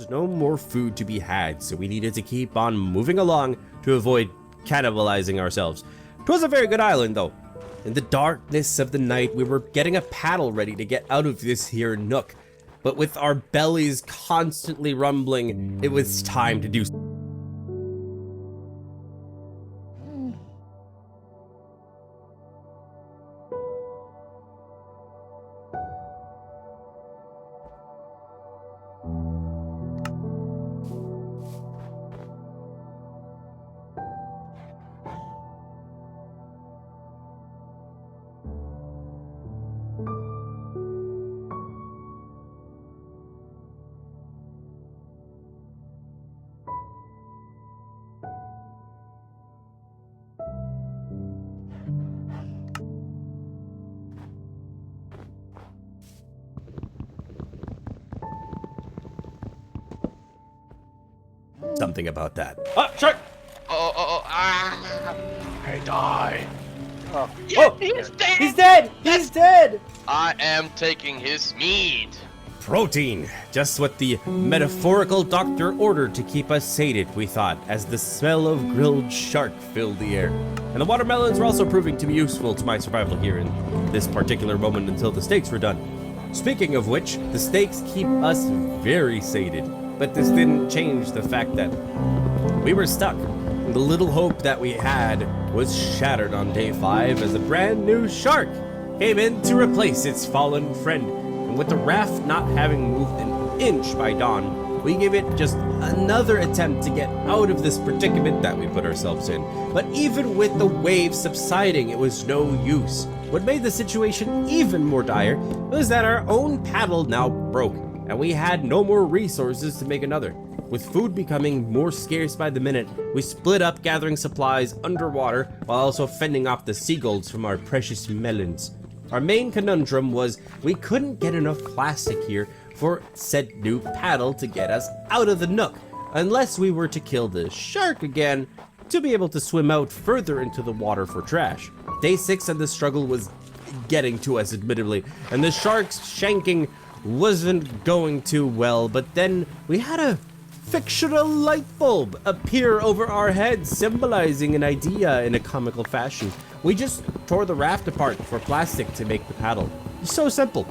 was no more food to be had, so we needed to keep on moving along to avoid cannibalizing ourselves. It was a very good island, though. In the darkness of the night, we were getting a paddle ready to get out of this here nook. But with our bellies constantly rumbling, it was time to do something about that. Ah, shark! I die. Oh, He's dead! he's dead! He's dead! I am taking his meat. Protein! Just what the metaphorical doctor ordered to keep us sated, we thought, as the smell of grilled shark filled the air. And the watermelons were also proving to be useful to my survival here in this particular moment until the steaks were done. Speaking of which, the steaks keep us very sated, but this didn't change the fact that we were stuck. The little hope that we had was shattered on day 5 as a brand new shark came in to replace its fallen friend. And with the raft not having moved an inch by dawn, we gave it just another attempt to get out of this predicament that we put ourselves in. But even with the waves subsiding, it was no use. What made the situation even more dire was that our own paddle now broke, and we had no more resources to make another. With food becoming more scarce by the minute, we split up gathering supplies underwater while also fending off the seagulls from our precious melons. Our main conundrum was we couldn't get enough plastic here for said new paddle to get us out of the nook, unless we were to kill the shark again to be able to swim out further into the water for trash. Day 6 and the struggle was getting to us admittedly, and the shark's shanking wasn't going too well, but then we had a fictional light bulb appear over our heads, symbolizing an idea in a comical fashion. We just tore the raft apart for plastic to make the paddle. So simple.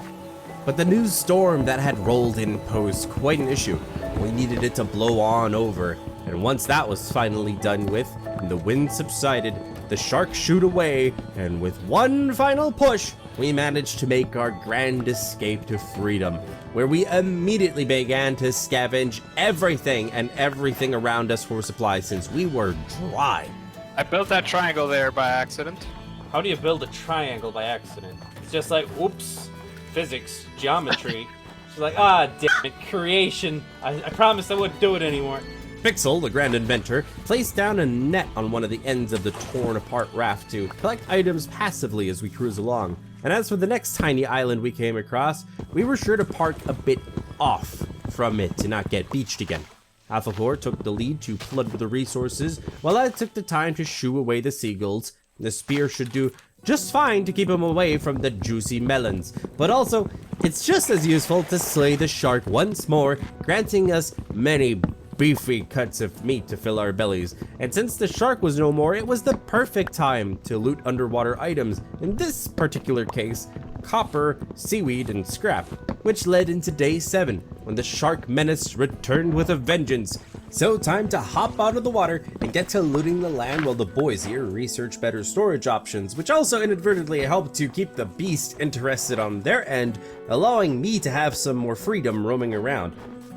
But the new storm that had rolled in posed quite an issue. We needed it to blow on over, and once that was finally done with, and the wind subsided, the shark shooed away, and with one final push, we managed to make our grand escape to freedom, where we immediately began to scavenge everything and everything around us for supplies since we were dry. I built that triangle there by accident. How do you build a triangle by accident? It's just like, oops, physics, geometry. She's like, ah, damn it, creation. I promised I wouldn't do it anymore. Pixel, the grand inventor, placed down a net on one of the ends of the torn apart raft to collect items passively as we cruise along. And as for the next tiny island we came across, we were sure to park a bit off from it to not get beached again. Alphacor took the lead to flood with the resources, while I took the time to shoo away the seagulls. The spear should do just fine to keep them away from the juicy melons, but also, it's just as useful to slay the shark once more, granting us many beefy cuts of meat to fill our bellies. And since the shark was no more, it was the perfect time to loot underwater items, in this particular case, copper, seaweed, and scrap, which led into day 7, when the shark menace returned with a vengeance. So time to hop out of the water and get to looting the land while the boys here research better storage options, which also inadvertently helped to keep the beast interested on their end, allowing me to have some more freedom roaming around.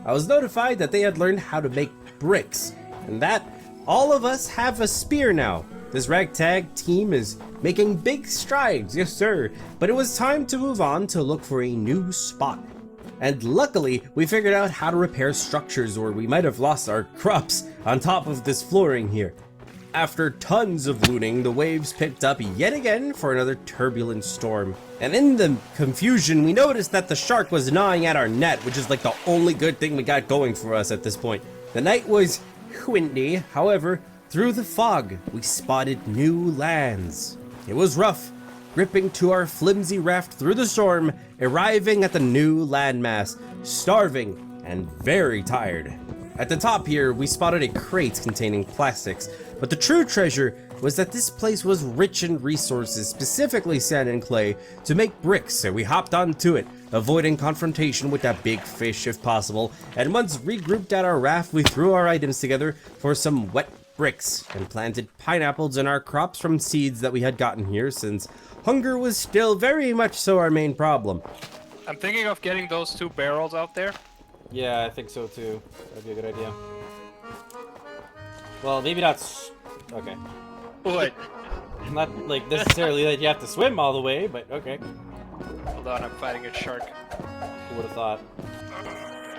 I was notified that they had learned how to make bricks, and that all of us have a spear now. This ragtag team is making big strides, yes sir, but it was time to move on to look for a new spot. And luckily, we figured out how to repair structures, or we might have lost our crops on top of this flooring here. After tons of looting, the waves picked up yet again for another turbulent storm. And in the confusion, we noticed that the shark was gnawing at our net, which is like the only good thing we got going for us at this point. The night was windy, however, through the fog, we spotted new lands. It was rough, gripping to our flimsy raft through the storm, arriving at the new landmass, starving and very tired. At the top here, we spotted a crate containing plastics, but the true treasure was that this place was rich in resources, specifically sand and clay, to make bricks, so we hopped onto it, avoiding confrontation with that big fish if possible, and once regrouped at our raft, we threw our items together for some wet bricks and planted pineapples in our crops from seeds that we had gotten here, since hunger was still very much so our main problem. I'm thinking of getting those 2 barrels out there. Yeah, I think so too. That'd be a good idea. Well, maybe not. Okay. What? Not like necessarily that you have to swim all the way, but okay. Hold on, I'm fighting a shark. Who would have thought?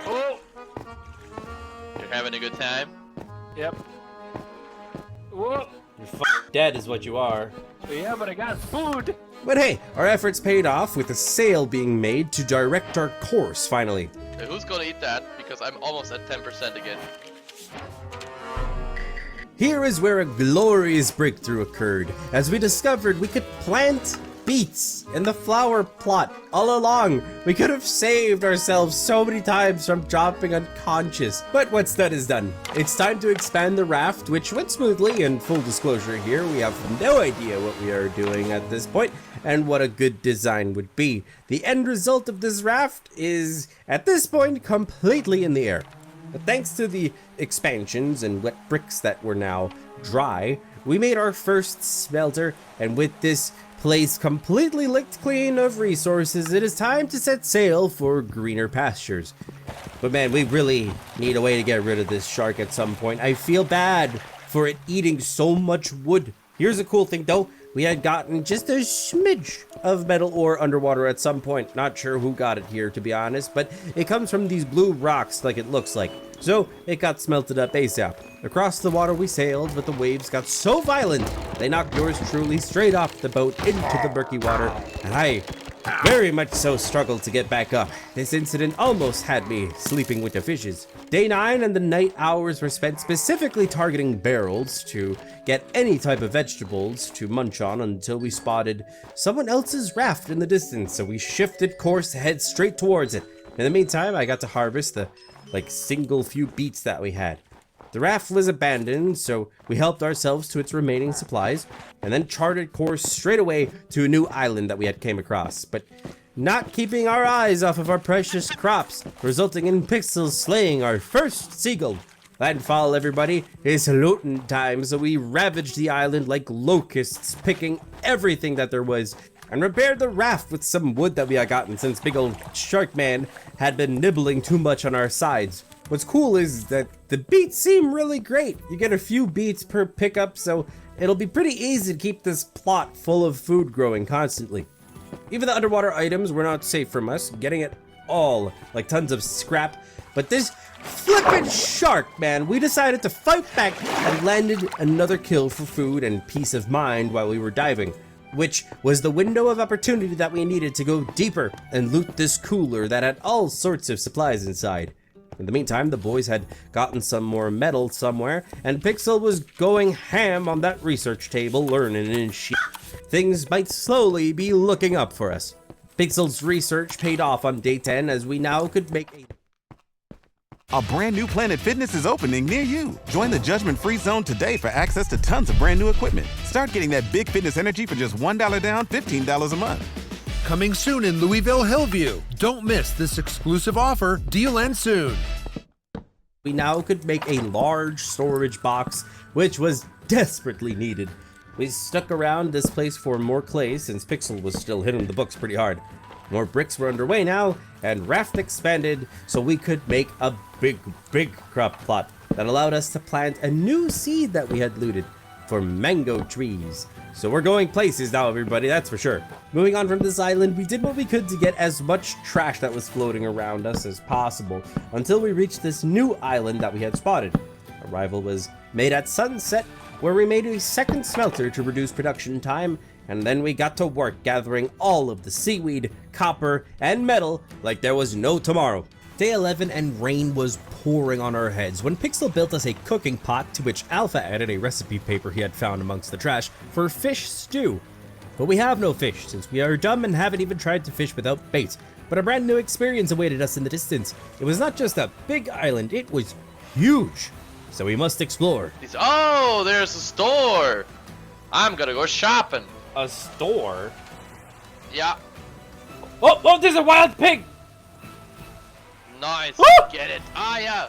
Oh! You're having a good time? Yep. Whoa! You're dead is what you are. Yeah, but I got food! But hey, our efforts paid off with a sail being made to direct our course finally. Hey, who's gonna eat that? Because I'm almost at 10% again. Here is where a glorious breakthrough occurred, as we discovered we could plant beets in the flower plot all along. We could have saved ourselves so many times from dropping unconscious, but what's done is done. It's time to expand the raft, which went smoothly. In full disclosure here, we have no idea what we are doing at this point and what a good design would be. The end result of this raft is, at this point, completely in the air. But thanks to the expansions and wet bricks that were now dry, we made our first smelter, and with this place completely licked clean of resources, it is time to set sail for greener pastures. But man, we really need a way to get rid of this shark at some point. I feel bad for it eating so much wood. Here's a cool thing though. We had gotten just a smidge of metal ore underwater at some point. Not sure who got it here, to be honest, but it comes from these blue rocks like it looks like. So it got smelted up ASAP. Across the water we sailed, but the waves got so violent, they knocked yours truly straight off the boat into the murky water, and I very much so struggled to get back up. This incident almost had me sleeping with the fishes. Day 9 and the night hours were spent specifically targeting barrels to get any type of vegetables to munch on until we spotted someone else's raft in the distance, so we shifted course to head straight towards it. In the meantime, I got to harvest the single few beets that we had. The raft was abandoned, so we helped ourselves to its remaining supplies, and then charted course straight away to a new island that we had came across, but not keeping our eyes off of our precious crops, resulting in Pixel slaying our first seagull. Landfall, everybody, is looting time, so we ravaged the island like locusts, picking everything that there was, and repaired the raft with some wood that we had gotten since big old shark man had been nibbling too much on our sides. What's cool is that the beets seem really great. You get a few beets per pickup, so it'll be pretty easy to keep this plot full of food growing constantly. Even the underwater items were not safe from us, getting it all, like tons of scrap. But this flippin' shark, man, we decided to fight back and landed another kill for food and peace of mind while we were diving, which was the window of opportunity that we needed to go deeper and loot this cooler that had all sorts of supplies inside. In the meantime, the boys had gotten some more metal somewhere, and Pixel was going ham on that research table, learning and shit. Things might slowly be looking up for us. Pixel's research paid off on day 10, as we now could make A brand new Planet Fitness is opening near you. Join the judgment-free zone today for access to tons of brand new equipment. Start getting that big fitness energy for just $1 down, $15 a month. Coming soon in Louisville, Hillview. Don't miss this exclusive offer. Deal ends soon. We now could make a large storage box, which was desperately needed. We stuck around this place for more clay since Pixel was still hitting the books pretty hard. More bricks were underway now, and raft expanded so we could make a big crop plot that allowed us to plant a new seed that we had looted for mango trees. So we're going places now, everybody, that's for sure. Moving on from this island, we did what we could to get as much trash that was floating around us as possible until we reached this new island that we had spotted. Arrival was made at sunset, where we made a second smelter to reduce production time, and then we got to work gathering all of the seaweed, copper, and metal like there was no tomorrow. Day 11 and rain was pouring on our heads when Pixel built us a cooking pot, to which Alpha added a recipe paper he had found amongst the trash for fish stew. But we have no fish since we are dumb and haven't even tried to fish without bait. But a brand new experience awaited us in the distance. It was not just a big island, it was huge. So we must explore. Oh, there's a store. I'm gonna go shopping. A store? Yeah, Oh, there's a wild pig! nice. Woo! Get it. Ah, yeah.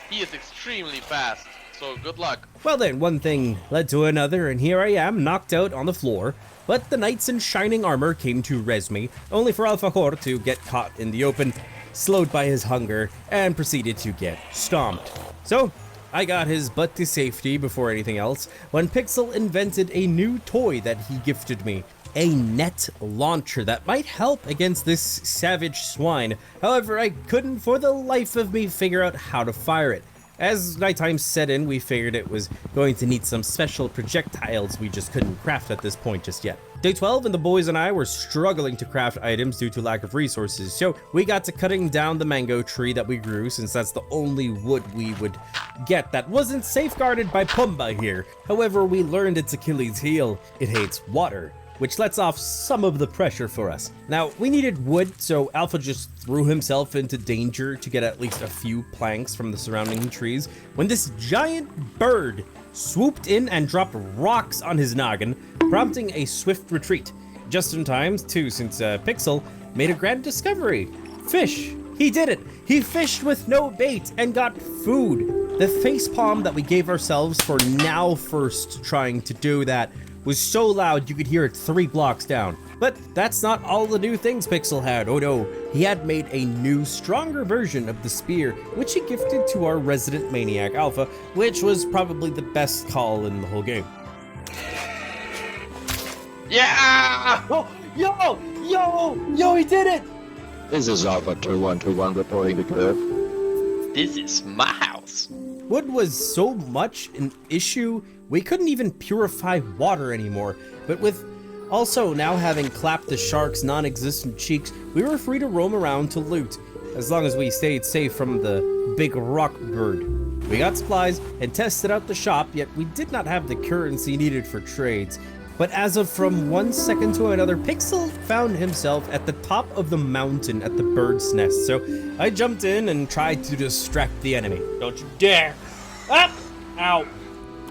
He is extremely fast. So good luck. Well then, one thing led to another, and here I am, knocked out on the floor. But the knights in shining armor came to res me, only for Alfajor to get caught in the open, slowed by his hunger, and proceeded to get stomped. So, I got his butt to safety before anything else, when Pixel invented a new toy that he gifted me. A net launcher that might help against this savage swine. However, I couldn't for the life of me figure out how to fire it. As nighttime set in, we figured it was going to need some special projectiles we just couldn't craft at this point just yet. Day 12 and the boys and I were struggling to craft items due to lack of resources, so we got to cutting down the mango tree that we grew, since that's the only wood we would get that wasn't safeguarded by Pumbaa here. However, we learned its Achilles heel. It hates water, which lets off some of the pressure for us. Now, we needed wood, so Alpha just threw himself into danger to get at least a few planks from the surrounding trees, when this giant bird swooped in and dropped rocks on his noggin, prompting a swift retreat. Just in time, too, since Pixel made a grand discovery. Fish! He did it! He fished with no bait and got food! The facepalm that we gave ourselves for now first trying to do that was so loud you could hear it 3 blocks down. But that's not all the new things Pixel had. Oh no, he had made a new, stronger version of the spear, which he gifted to our resident maniac Alpha, which was probably the best call in the whole game. Yeah! Oh, yo, he did it! This is Alpha 2121 reporting the curve. This is my house. Wood was so much an issue, we couldn't even purify water anymore. But with also now having clapped the shark's non-existent cheeks, we were free to roam around to loot, as long as we stayed safe from the big rock bird. We got supplies and tested out the shop, yet we did not have the currency needed for trades. But as of from 1 second to another, Pixel found himself at the top of the mountain at the bird's nest, so I jumped in and tried to distract the enemy. Don't you dare! Up! Ow!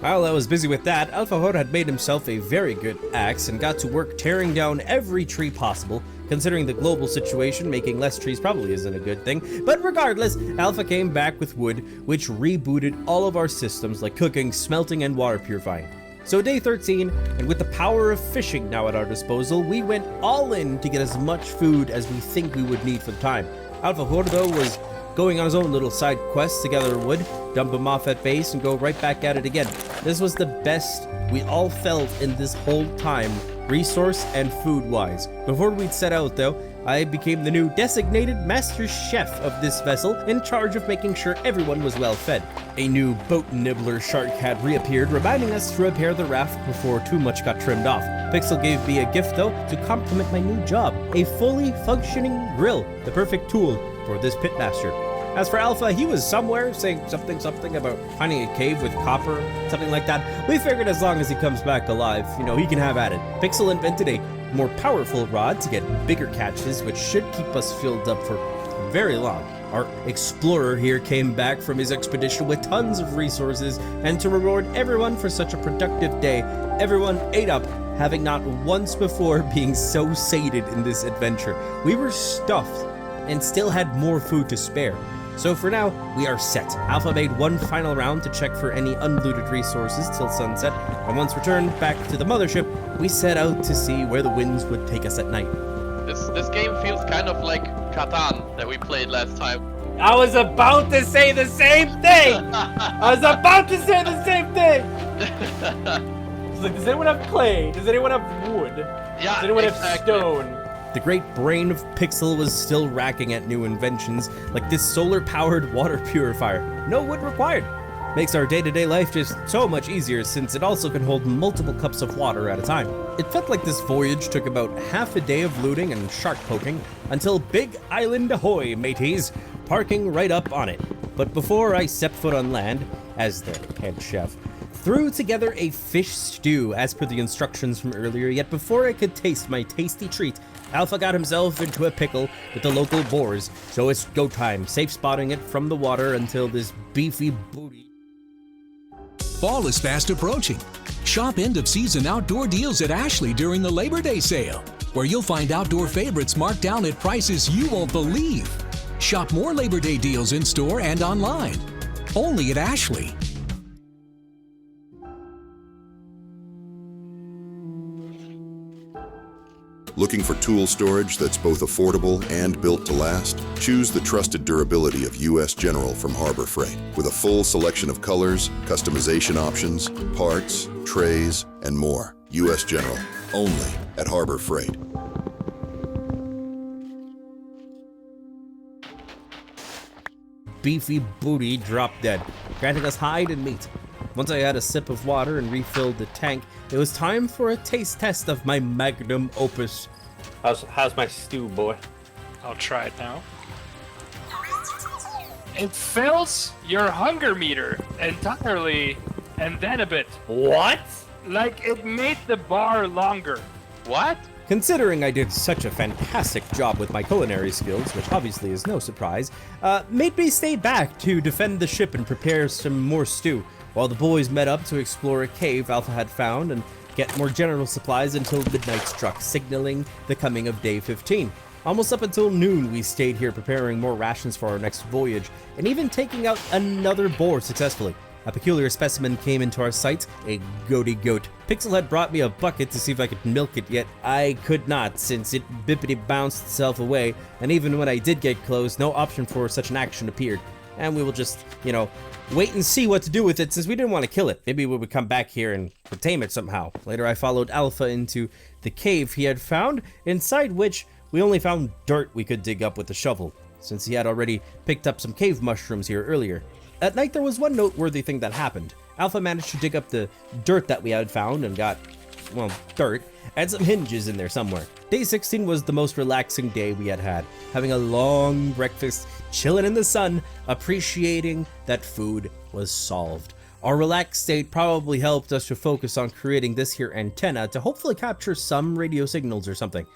While I was busy with that, Alfajor had made himself a very good axe and got to work tearing down every tree possible. Considering the global situation, making less trees probably isn't a good thing. But regardless, Alpha came back with wood, which rebooted all of our systems like cooking, smelting, and water purifying. So day 13, and with the power of fishing now at our disposal, we went all in to get as much food as we think we would need for the time. Alfajor, though, was going on his own little side quest to gather wood, dump him off at base, and go right back at it again. This was the best we all felt in this whole time, resource and food-wise. Before we'd set out, though, I became the new designated master chef of this vessel, in charge of making sure everyone was well fed. A new boat nibbler shark had reappeared, reminding us to repair the raft before too much got trimmed off. Pixel gave me a gift, though, to complement my new job, a fully functioning grill, the perfect tool for this pitmaster. As for Alpha, he was somewhere saying something about finding a cave with copper, something like that. We figured as long as he comes back alive, he can have at it. Pixel invented a more powerful rod to get bigger catches, which should keep us filled up for very long. Our explorer here came back from his expedition with tons of resources, and to reward everyone for such a productive day, everyone ate up, having not once before being so sated in this adventure. We were stuffed and still had more food to spare. So for now, we are set. Alpha made one final round to check for any unlooted resources till sunset, and once returned back to the mothership, we set out to see where the winds would take us at night. This game feels kind of like Catan that we played last time. I was about to say the same thing! It's like, does anyone have clay? Does anyone have wood? Yeah, Does anyone have exactly. stone? The great brain of Pixel was still racking at new inventions, like this solar-powered water purifier. No wood required. Makes our day-to-day life just so much easier, since it also can hold multiple cups of water at a time. It felt like this voyage took about half a day of looting and shark poking, until Big Island ahoy, mateys, parking right up on it. But before I stepped foot on land, as the head chef, threw together a fish stew as per the instructions from earlier, yet before I could taste my tasty treat, Alpha got himself into a pickle with the local boars, so it's go time, safe spotting it from the water until this beefy booty. Fall is fast approaching. Shop end-of-season outdoor deals at Ashley during the Labor Day sale, where you'll find outdoor favorites marked down at prices you won't believe. Shop more Labor Day deals in-store and online. Only at Ashley. Looking for tool storage that's both affordable and built to last? Choose the trusted durability of U.S. General from Harbor Freight. With a full selection of colors, customization options, parts, trays, and more. U.S. General, only at Harbor Freight. Beefy booty dropped dead, granting us hide and meat. Once I had a sip of water and refilled the tank, it was time for a taste test of my magnum opus. How's my stew, boy? I'll try it now. It fills your hunger meter entirely, and then a bit. What? Like it made the bar longer. What? Considering I did such a fantastic job with my culinary skills, which obviously is no surprise, made me stay back to defend the ship and prepare some more stew, while the boys met up to explore a cave Alpha had found and get more general supplies until midnight struck, signaling the coming of day 15. Almost up until noon, we stayed here preparing more rations for our next voyage, and even taking out another boar successfully. A peculiar specimen came into our sight, a goaty goat. Pixel had brought me a bucket to see if I could milk it, yet I could not, since it bippity bounced itself away, and even when I did get close, no option for such an action appeared. And we will just, wait and see what to do with it, since we didn't want to kill it. Maybe we would come back here and tame it somehow. Later I followed Alpha into the cave he had found, inside which we only found dirt we could dig up with a shovel, since he had already picked up some cave mushrooms here earlier. At night, there was one noteworthy thing that happened. Alpha managed to dig up the dirt that we had found and got, dirt, and some hinges in there somewhere. Day 16 was the most relaxing day we had had, having a long breakfast, chilling in the sun, appreciating that food was solved. Our relaxed state probably helped us to focus on creating this here antenna to hopefully capture some radio signals or something.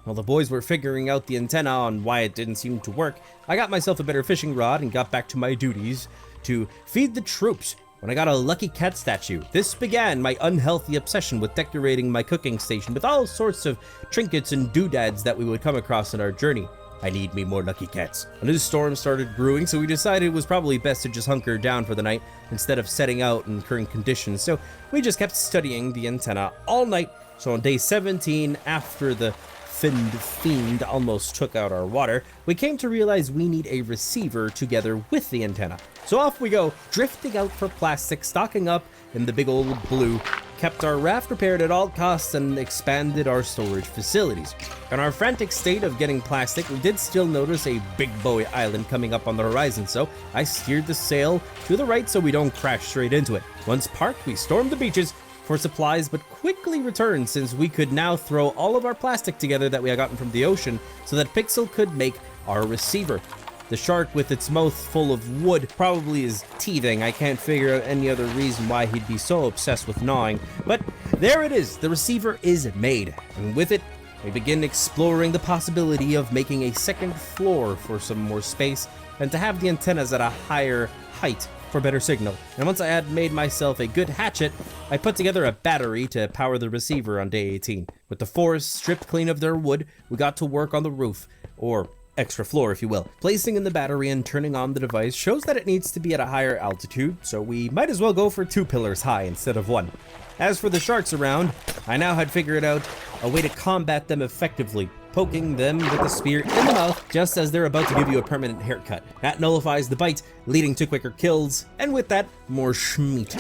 While the boys were figuring out the antenna on why it didn't seem to work, I got myself a better fishing rod and got back to my duties to feed the troops when I got a lucky cat statue. This began my unhealthy obsession with decorating my cooking station with all sorts of trinkets and doodads that we would come across in our journey. I need me more lucky cats. A new storm started brewing, so we decided it was probably best to just hunker down for the night instead of setting out in current conditions, so we just kept studying the antenna all night. So on day 17, after the fiend almost took out our water, we came to realize we need a receiver together with the antenna. So off we go, drifting out for plastic, stocking up in the big old blue, kept our raft repaired at all costs, and expanded our storage facilities. In our frantic state of getting plastic, we did still notice a big buoy island coming up on the horizon, so I steered the sail to the right so we don't crash straight into it. Once parked, we stormed the beaches for supplies, but quickly returned since we could now throw all of our plastic together that we had gotten from the ocean so that Pixel could make our receiver. The shark, with its mouth full of wood, probably is teething. I can't figure out any other reason why he'd be so obsessed with gnawing. But there it is, the receiver is made, and with it, we begin exploring the possibility of making a second floor for some more space and to have the antennas at a higher height for better signal. And once I had made myself a good hatchet, I put together a battery to power the receiver on day 18. With the forest stripped clean of their wood, we got to work on the roof, or extra floor if you will. Placing in the battery and turning on the device shows that it needs to be at a higher altitude, so we might as well go for 2 pillars high instead of 1. As for the sharks around, I now had figured out a way to combat them effectively, poking them with a spear in the mouth just as they're about to give you a permanent haircut. That nullifies the bite, leading to quicker kills, and with that, more schmeat.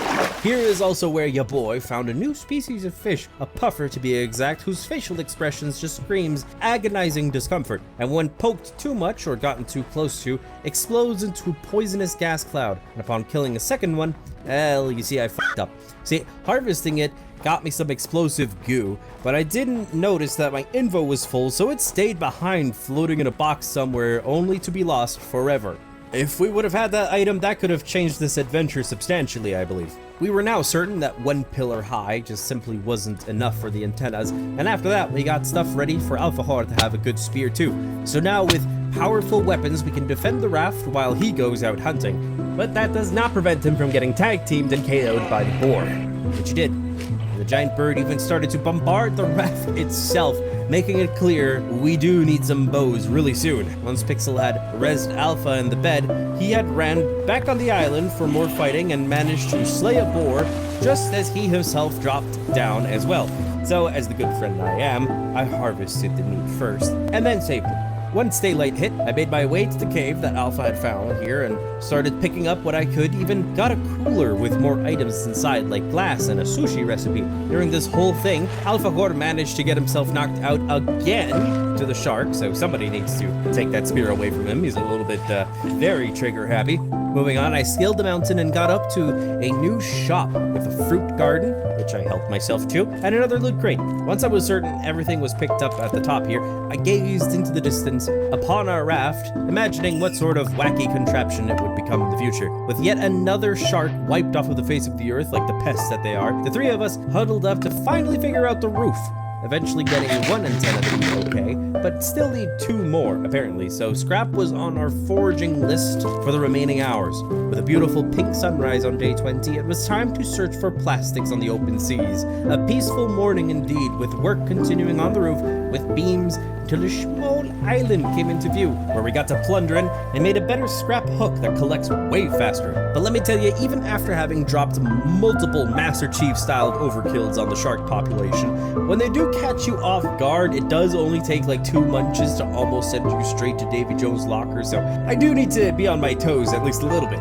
Here is also where ya boy found a new species of fish, a puffer to be exact, whose facial expressions just screams agonizing discomfort, and when poked too much or gotten too close to, explodes into a poisonous gas cloud, and upon killing a second one, well, you see I fucked up. See, harvesting it got me some explosive goo, but I didn't notice that my info was full, so it stayed behind, floating in a box somewhere, only to be lost forever. If we would have had that item, that could have changed this adventure substantially, I believe. We were now certain that 1 pillar high just simply wasn't enough for the antennas, and after that we got stuff ready for Alfahor to have a good spear too. So now with powerful weapons we can defend the raft while he goes out hunting. But that does not prevent him from getting tag teamed and KO'd by the boar, which he did. And the giant bird even started to bombard the raft itself, making it clear we do need some bows really soon. Once Pixel had rezzed Alpha in the bed, he had ran back on the island for more fighting and managed to slay a boar just as he himself dropped down as well. So, as the good friend I am, I harvested the meat first and then saved it. Once daylight hit, I made my way to the cave that Alpha had found here and started picking up what I could, even got a cooler with more items inside like glass and a sushi recipe. During this whole thing, Alfahor managed to get himself knocked out again to the shark, so somebody needs to take that spear away from him. He's a little bit very trigger happy. Moving on, I scaled the mountain and got up to a new shop with a fruit garden, which I helped myself to, and another loot crate. Once I was certain everything was picked up at the top here, I gazed into the distance upon our raft, imagining what sort of wacky contraption it would become in the future. With yet another shark wiped off of the face of the earth like the pests that they are, the three of us huddled up to finally figure out the roof. Eventually getting 1 antenna to be okay, but still need 2 more, apparently, so scrap was on our foraging list for the remaining hours. With a beautiful pink sunrise on day 20, it was time to search for plastics on the open seas. A peaceful morning indeed, with work continuing on the roof with beams until a small island came into view, where we got to plundering and made a better scrap hook that collects way faster. But let me tell you, even after having dropped multiple Master Chief styled overkills on the shark population, when they do catch you off guard, it does only take like 2 munches to almost send you straight to Davy Jones' locker, so I do need to be on my toes at least a little bit.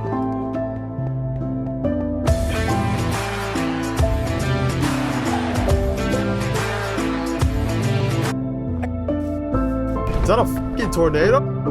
Is that a fucking tornado?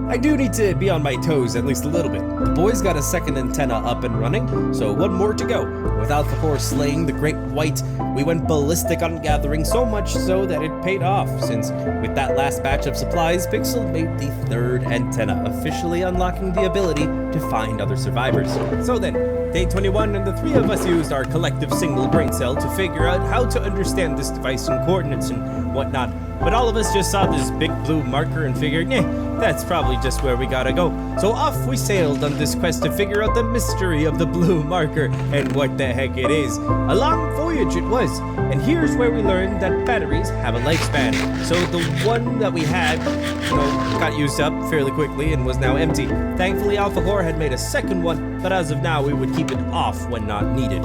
I do need to be on my toes at least a little bit. The boys got a second antenna up and running, so 1 more to go. With Alfahor slaying the great white, we went ballistic on gathering, so much so that it paid off, since with that last batch of supplies, Pixel made the 3rd antenna, officially unlocking the ability to find other survivors. So then, day 21, and the 3 of us used our collective single brain cell to figure out how to understand this device and coordinates and whatnot. But all of us just saw this big blue marker and figured, that's probably just where we gotta go. So off we sailed on this quest to figure out the mystery of the blue marker and what the heck it is. A long voyage it was, and here's where we learned that batteries have a lifespan. So the one that we had, got used up fairly quickly and was now empty. Thankfully, Alfahor had made a second one, but as of now, we would keep it off when not needed.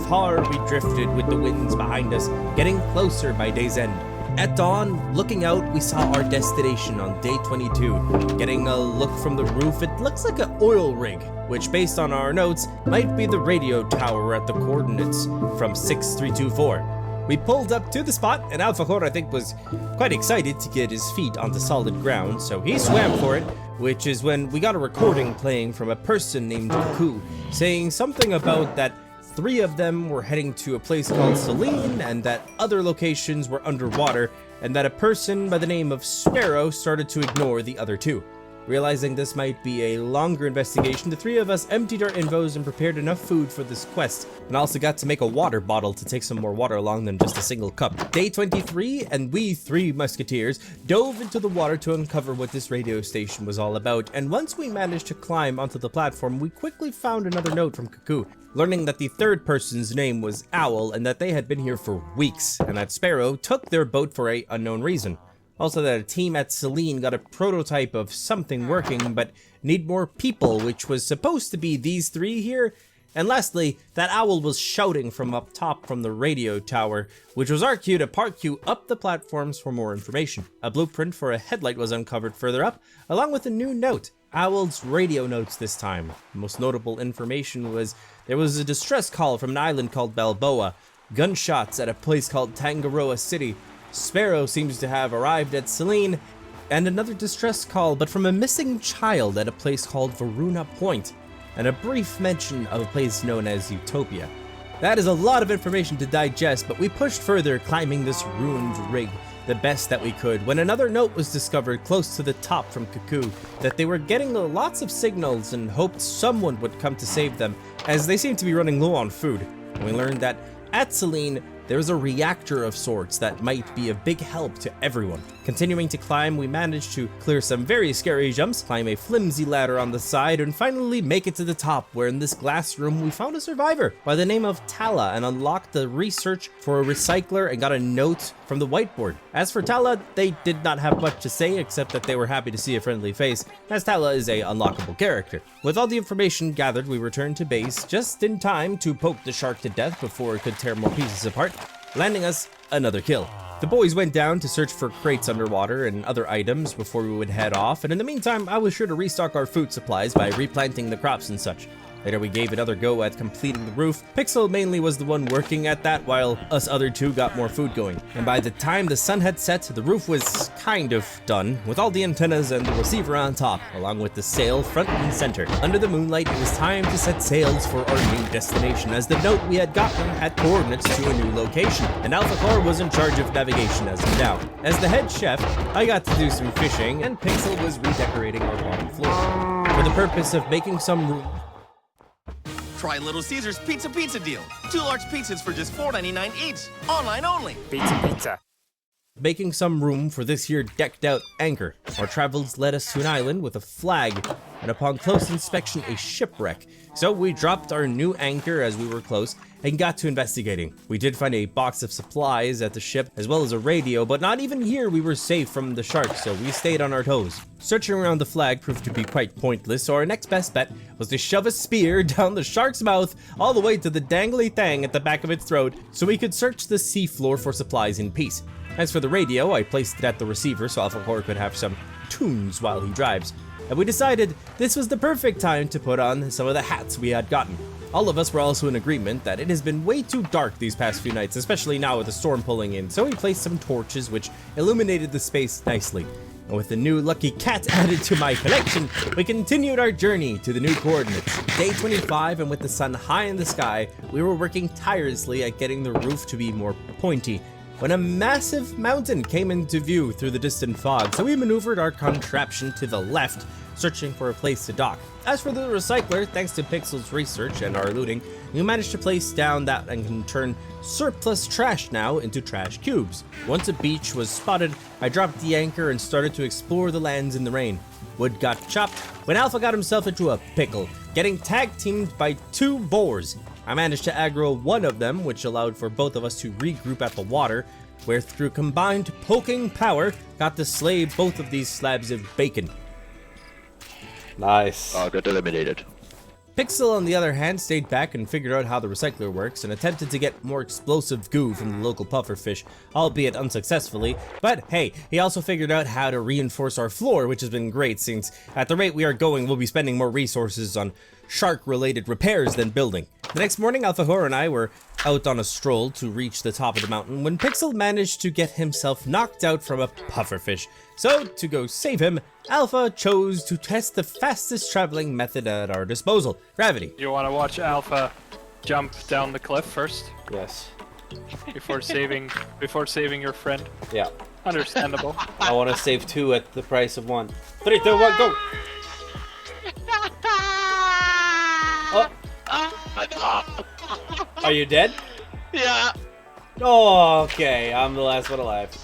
Far we drifted with the winds behind us, getting closer by day's end. At dawn, looking out, we saw our destination on day 22. Getting a look from the roof, it looks like an oil rig, which based on our notes, might be the radio tower at the coordinates from 6324. We pulled up to the spot, and Alfahor, I think, was quite excited to get his feet onto solid ground, so he swam for it, which is when we got a recording playing from a person named Cuckoo, saying something about that 3 of them were heading to a place called Celine, and that other locations were underwater, and that a person by the name of Sparrow started to ignore the other 2. Realizing this might be a longer investigation, the 3 of us emptied our invos and prepared enough food for this quest, and also got to make a water bottle to take some more water along than just a single cup. Day 23, and we 3 musketeers dove into the water to uncover what this radio station was all about, and once we managed to climb onto the platform, we quickly found another note from Cuckoo, learning that the 3rd person's name was Owl, and that they had been here for weeks, and that Sparrow took their boat for an unknown reason. Also that a team at Celine got a prototype of something working, but need more people, which was supposed to be these 3 here. And lastly, that Owl was shouting from up top from the radio tower, which was our cue to park you up the platforms for more information. A blueprint for a headlight was uncovered further up, along with a new note. Owl's radio notes this time. The most notable information was there was a distress call from an island called Balboa, gunshots at a place called Tangaroa City, Sparrow seems to have arrived at Celine, and another distress call, but from a missing child at a place called Varuna Point, and a brief mention of a place known as Utopia. That is a lot of information to digest, but we pushed further, climbing this ruined rig, the best that we could when another note was discovered close to the top from Cuckoo that they were getting lots of signals and hoped someone would come to save them, as they seemed to be running low on food. And we learned that at Selene, there's a reactor of sorts that might be a big help to everyone. Continuing to climb, we managed to clear some very scary jumps, climb a flimsy ladder on the side, and finally make it to the top, where in this glass room we found a survivor by the name of Tala and unlocked the research for a recycler and got a note from the whiteboard. As for Tala, they did not have much to say except that they were happy to see a friendly face, as Tala is a unlockable character. With all the information gathered, we returned to base just in time to poke the shark to death before it could tear more pieces apart, landing us another kill. The boys went down to search for crates underwater and other items before we would head off, and in the meantime, I was sure to restock our food supplies by replanting the crops and such. Later we gave another go at completing the roof. Pixel mainly was the one working at that, while us other two got more food going. And by the time the sun had set, the roof was kind of done, with all the antennas and the receiver on top, along with the sail front and center. Under the moonlight, it was time to set sails for our new destination, as the note we had gotten had coordinates to a new location, and Alpha Core was in charge of navigation as of now. As the head chef, I got to do some fishing, and Pixel was redecorating our bottom floor, for the purpose of making some room. Try Little Caesars Pizza Deal. 2 large pizzas for just $4.99 each. Online only. Pizza. Making some room for this here decked out anchor. Our travels led us to an island with a flag, and upon close inspection, a shipwreck. So we dropped our new anchor as we were close and got to investigating. We did find a box of supplies at the ship, as well as a radio, but not even here we were safe from the sharks, so we stayed on our toes. Searching around the flag proved to be quite pointless, so our next best bet was to shove a spear down the shark's mouth all the way to the dangly thing at the back of its throat, so we could search the seafloor for supplies in peace. As for the radio, I placed it at the receiver so Alpha Core could have some tunes while he drives. And we decided this was the perfect time to put on some of the hats we had gotten. All of us were also in agreement that it has been way too dark these past few nights, especially now with the storm pulling in, so we placed some torches which illuminated the space nicely. And with the new lucky cat added to my collection, we continued our journey to the new coordinates. Day 25, and with the sun high in the sky, we were working tirelessly at getting the roof to be more pointy, when a massive mountain came into view through the distant fog, so we maneuvered our contraption to the left, searching for a place to dock. As for the recycler, thanks to Pixel's research and our looting, we managed to place down that and can turn surplus trash now into trash cubes. Once a beach was spotted, I dropped the anchor and started to explore the lands in the rain. Wood got chopped when Alpha got himself into a pickle, getting tag teamed by 2 boars. I managed to aggro one of them, which allowed for both of us to regroup at the water, where through combined poking power, got to slay both of these slabs of bacon. Nice. Target eliminated. Pixel, on the other hand, stayed back and figured out how the recycler works and attempted to get more explosive goo from the local pufferfish, albeit unsuccessfully. But hey, he also figured out how to reinforce our floor, which has been great since at the rate we are going, we'll be spending more resources on shark-related repairs than building. The next morning, Alpha Core and I were out on a stroll to reach the top of the mountain when Pixel managed to get himself knocked out from a pufferfish. So, to go save him, Alpha chose to test the fastest traveling method at our disposal, gravity. You want to watch Alpha jump down the cliff first Yes. before saving your friend? Yeah. Understandable. I want to save 2 at the price of 1. 3, 2, 1, go! Oh. Are you dead? Yeah. Oh, okay. I'm the last one alive.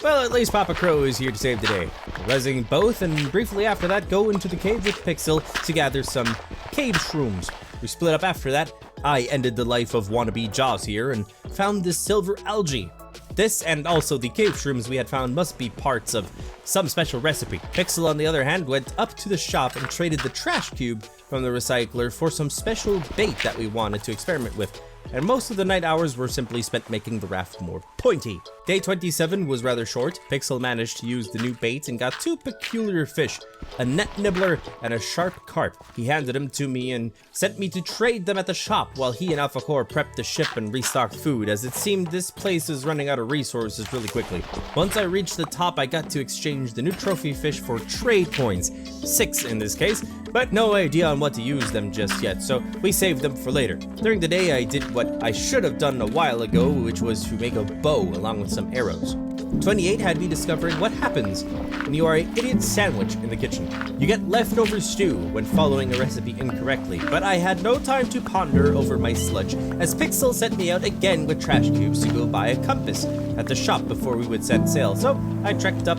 Well, at least Papa Crow is here to save the day. Resing both, and briefly after that, go into the cave with Pixel to gather some cave shrooms. We split up after that. I ended the life of wannabe Jaws here and found this silver algae. This and also the cave shrooms we had found must be parts of some special recipe. Pixel, on the other hand, went up to the shop and traded the trash cube from the recycler for some special bait that we wanted to experiment with. And most of the night hours were simply spent making the raft more pointy. Day 27 was rather short. Pixel managed to use the new bait and got 2 peculiar fish, a net nibbler and a sharp carp. He handed them to me and sent me to trade them at the shop while he and Alpha Core prepped the ship and restocked food, as it seemed this place is running out of resources really quickly. Once I reached the top, I got to exchange the new trophy fish for trade coins, 6 in this case, but no idea on what to use them just yet, so we saved them for later. During the day, I did what I should have done a while ago, which was to make a bow along with some arrows. 28 had me discovering what happens when you are an idiot sandwich in the kitchen. You get leftover stew when following a recipe incorrectly, but I had no time to ponder over my sludge, as Pixel sent me out again with trash cubes to go buy a compass at the shop before we would set sail. So I trekked up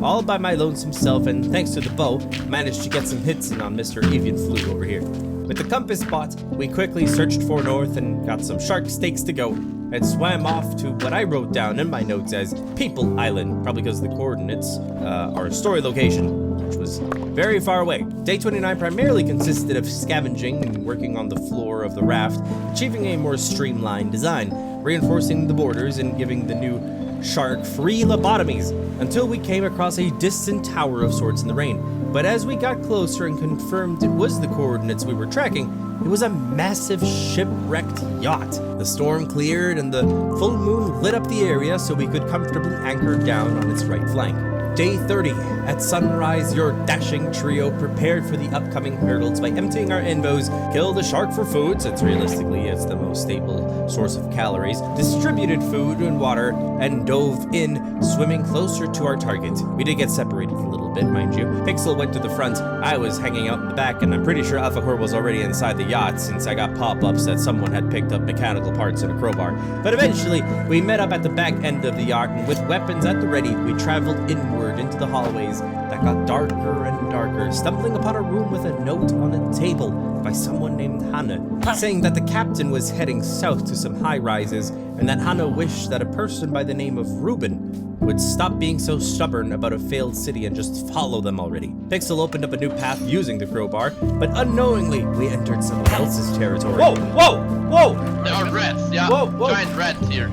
all by my lonesome self, and thanks to the bow, managed to get some hits in on Mr. Avian Flu over here. With the compass bought, we quickly searched for north and got some shark steaks to go, and swam off to what I wrote down in my notes as People Island, probably because the coordinates are a story location, which was very far away. Day 29 primarily consisted of scavenging and working on the floor of the raft, achieving a more streamlined design, reinforcing the borders and giving the new shark free lobotomies, until we came across a distant tower of sorts in the rain. But as we got closer and confirmed it was the coordinates we were tracking, it was a massive shipwrecked yacht. The storm cleared and the full moon lit up the area so we could comfortably anchor down on its right flank. Day 30. At sunrise, your dashing trio prepared for the upcoming hurdles by emptying our invos, killed a shark for food, since realistically it's the most stable source of calories, distributed food and water, and dove in, swimming closer to our target. We did get separated a little bit, mind you. Pixel went to the front, I was hanging out in the back, and I'm pretty sure AlphaCore was already inside the yacht since I got pop-ups that someone had picked up mechanical parts and a crowbar. But eventually, we met up at the back end of the yacht, and with weapons at the ready, we traveled inward into the hallways that got darker and darker, stumbling upon a room with a note on a table by someone named Hannah, saying that the captain was heading south to some high rises, and that Hannah wished that a person by the name of Ruben would stop being so stubborn about a failed city and just follow them already. Pixel opened up a new path using the crowbar, but unknowingly we entered someone else's territory. Whoa, whoa, whoa! There are rats, yeah. Whoa, whoa. Giant rats here.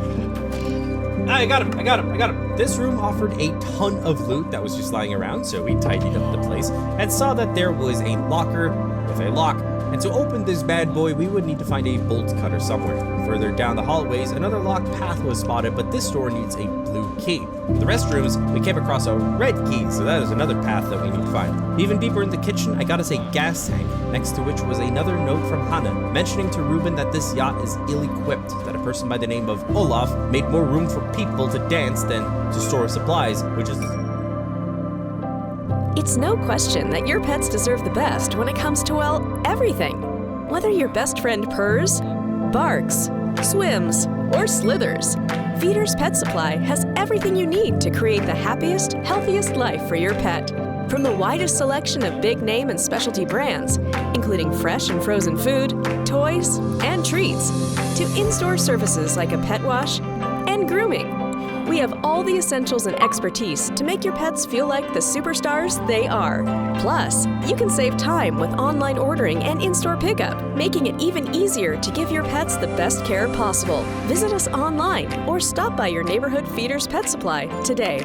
I got him. This room offered a ton of loot that was just lying around, so we tidied up the place and saw that there was a locker with a lock, and to open this bad boy we would need to find a bolt cutter somewhere. Further down the hallways, another locked path was spotted, but this door needs a blue key. In the restrooms, we came across a red key, so that is another path that we need to find. Even deeper in the kitchen, I got us a gas tank, next to which was another note from Hannah, mentioning to Ruben that this yacht is ill-equipped, that a person by the name of Olaf made more room for people to dance than to store supplies, which is... It's no question that your pets deserve the best when it comes to, well, everything. Whether your best friend purrs, barks, swims, or slithers, Feeder's Pet Supply has everything you need to create the happiest, healthiest life for your pet. From the widest selection of big name and specialty brands, including fresh and frozen food, toys, and treats, to in-store services like a pet wash and grooming. We have all the essentials and expertise to make your pets feel like the superstars they are. Plus, you can save time with online ordering and in-store pickup, making it even easier to give your pets the best care possible. Visit us online or stop by your neighborhood Feeder's Pet Supply today.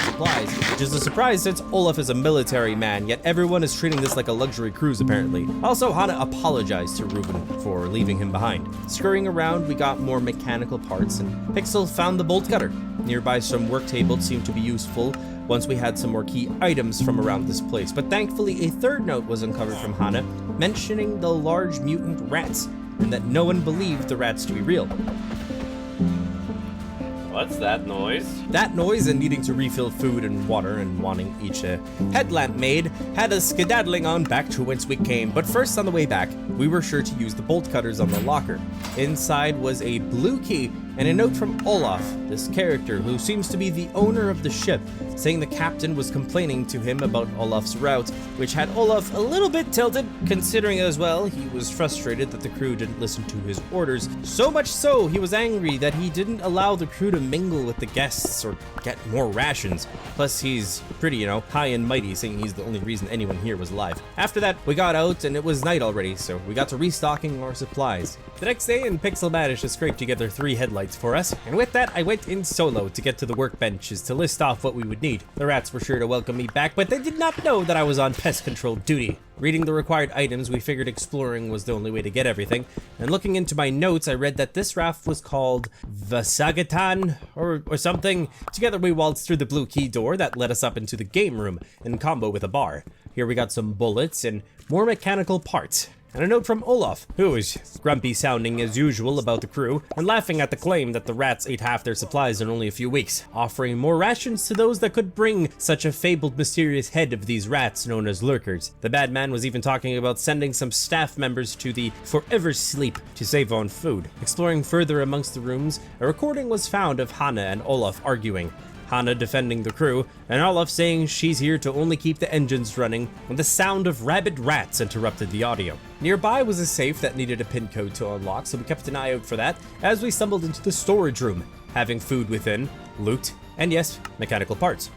Supplies, which is a surprise since Olaf is a military man, yet everyone is treating this like a luxury cruise apparently. Also, Hannah apologized to Ruben for leaving him behind. Scurrying around, we got more mechanical parts, and Pixel found the bolt cutter. Nearby, some work tables seemed to be useful once we had some more key items from around this place, but thankfully a third note was uncovered from Hannah, mentioning the large mutant rats, and that no one believed the rats to be real. What's that noise? That noise and needing to refill food and water and wanting each a headlamp made had us skedaddling on back to whence we came. But first, on the way back, we were sure to use the bolt cutters on the locker. Inside was a blue key and a note from Olaf, this character who seems to be the owner of the ship, saying the captain was complaining to him about Olaf's route, which had Olaf a little bit tilted, considering as well he was frustrated that the crew didn't listen to his orders. So much so, he was angry that he didn't allow the crew to mingle with the guests or get more rations. Plus, he's pretty, high and mighty, saying he's the only reason anyone here was alive. After that, we got out and it was night already, so we got to restocking our supplies. The next day, Pixel managed to scrape together 3 headlights for us, and with that, I went in solo to get to the workbenches to list off what we would need. The rats were sure to welcome me back, but they did not know that I was on pest control duty. Reading the required items, we figured exploring was the only way to get everything, and looking into my notes, I read that this raft was called Vasagatan or something. Together we waltzed through the blue key door that led us up into the game room in combo with a bar. Here we got some bullets and more mechanical parts. and a note from Olaf, who was grumpy sounding as usual about the crew and laughing at the claim that the rats ate half their supplies in only a few weeks, offering more rations to those that could bring such a fabled mysterious head of these rats known as lurkers. The bad man was even talking about sending some staff members to the Forever Sleep to save on food. Exploring further amongst the rooms, a recording was found of Hanna and Olaf arguing. Hanna defending the crew, and Olaf saying she's here to only keep the engines running when the sound of rabid rats interrupted the audio. Nearby was a safe that needed a pin code to unlock, so we kept an eye out for that as we stumbled into the storage room, having food within, loot, and yes, mechanical parts.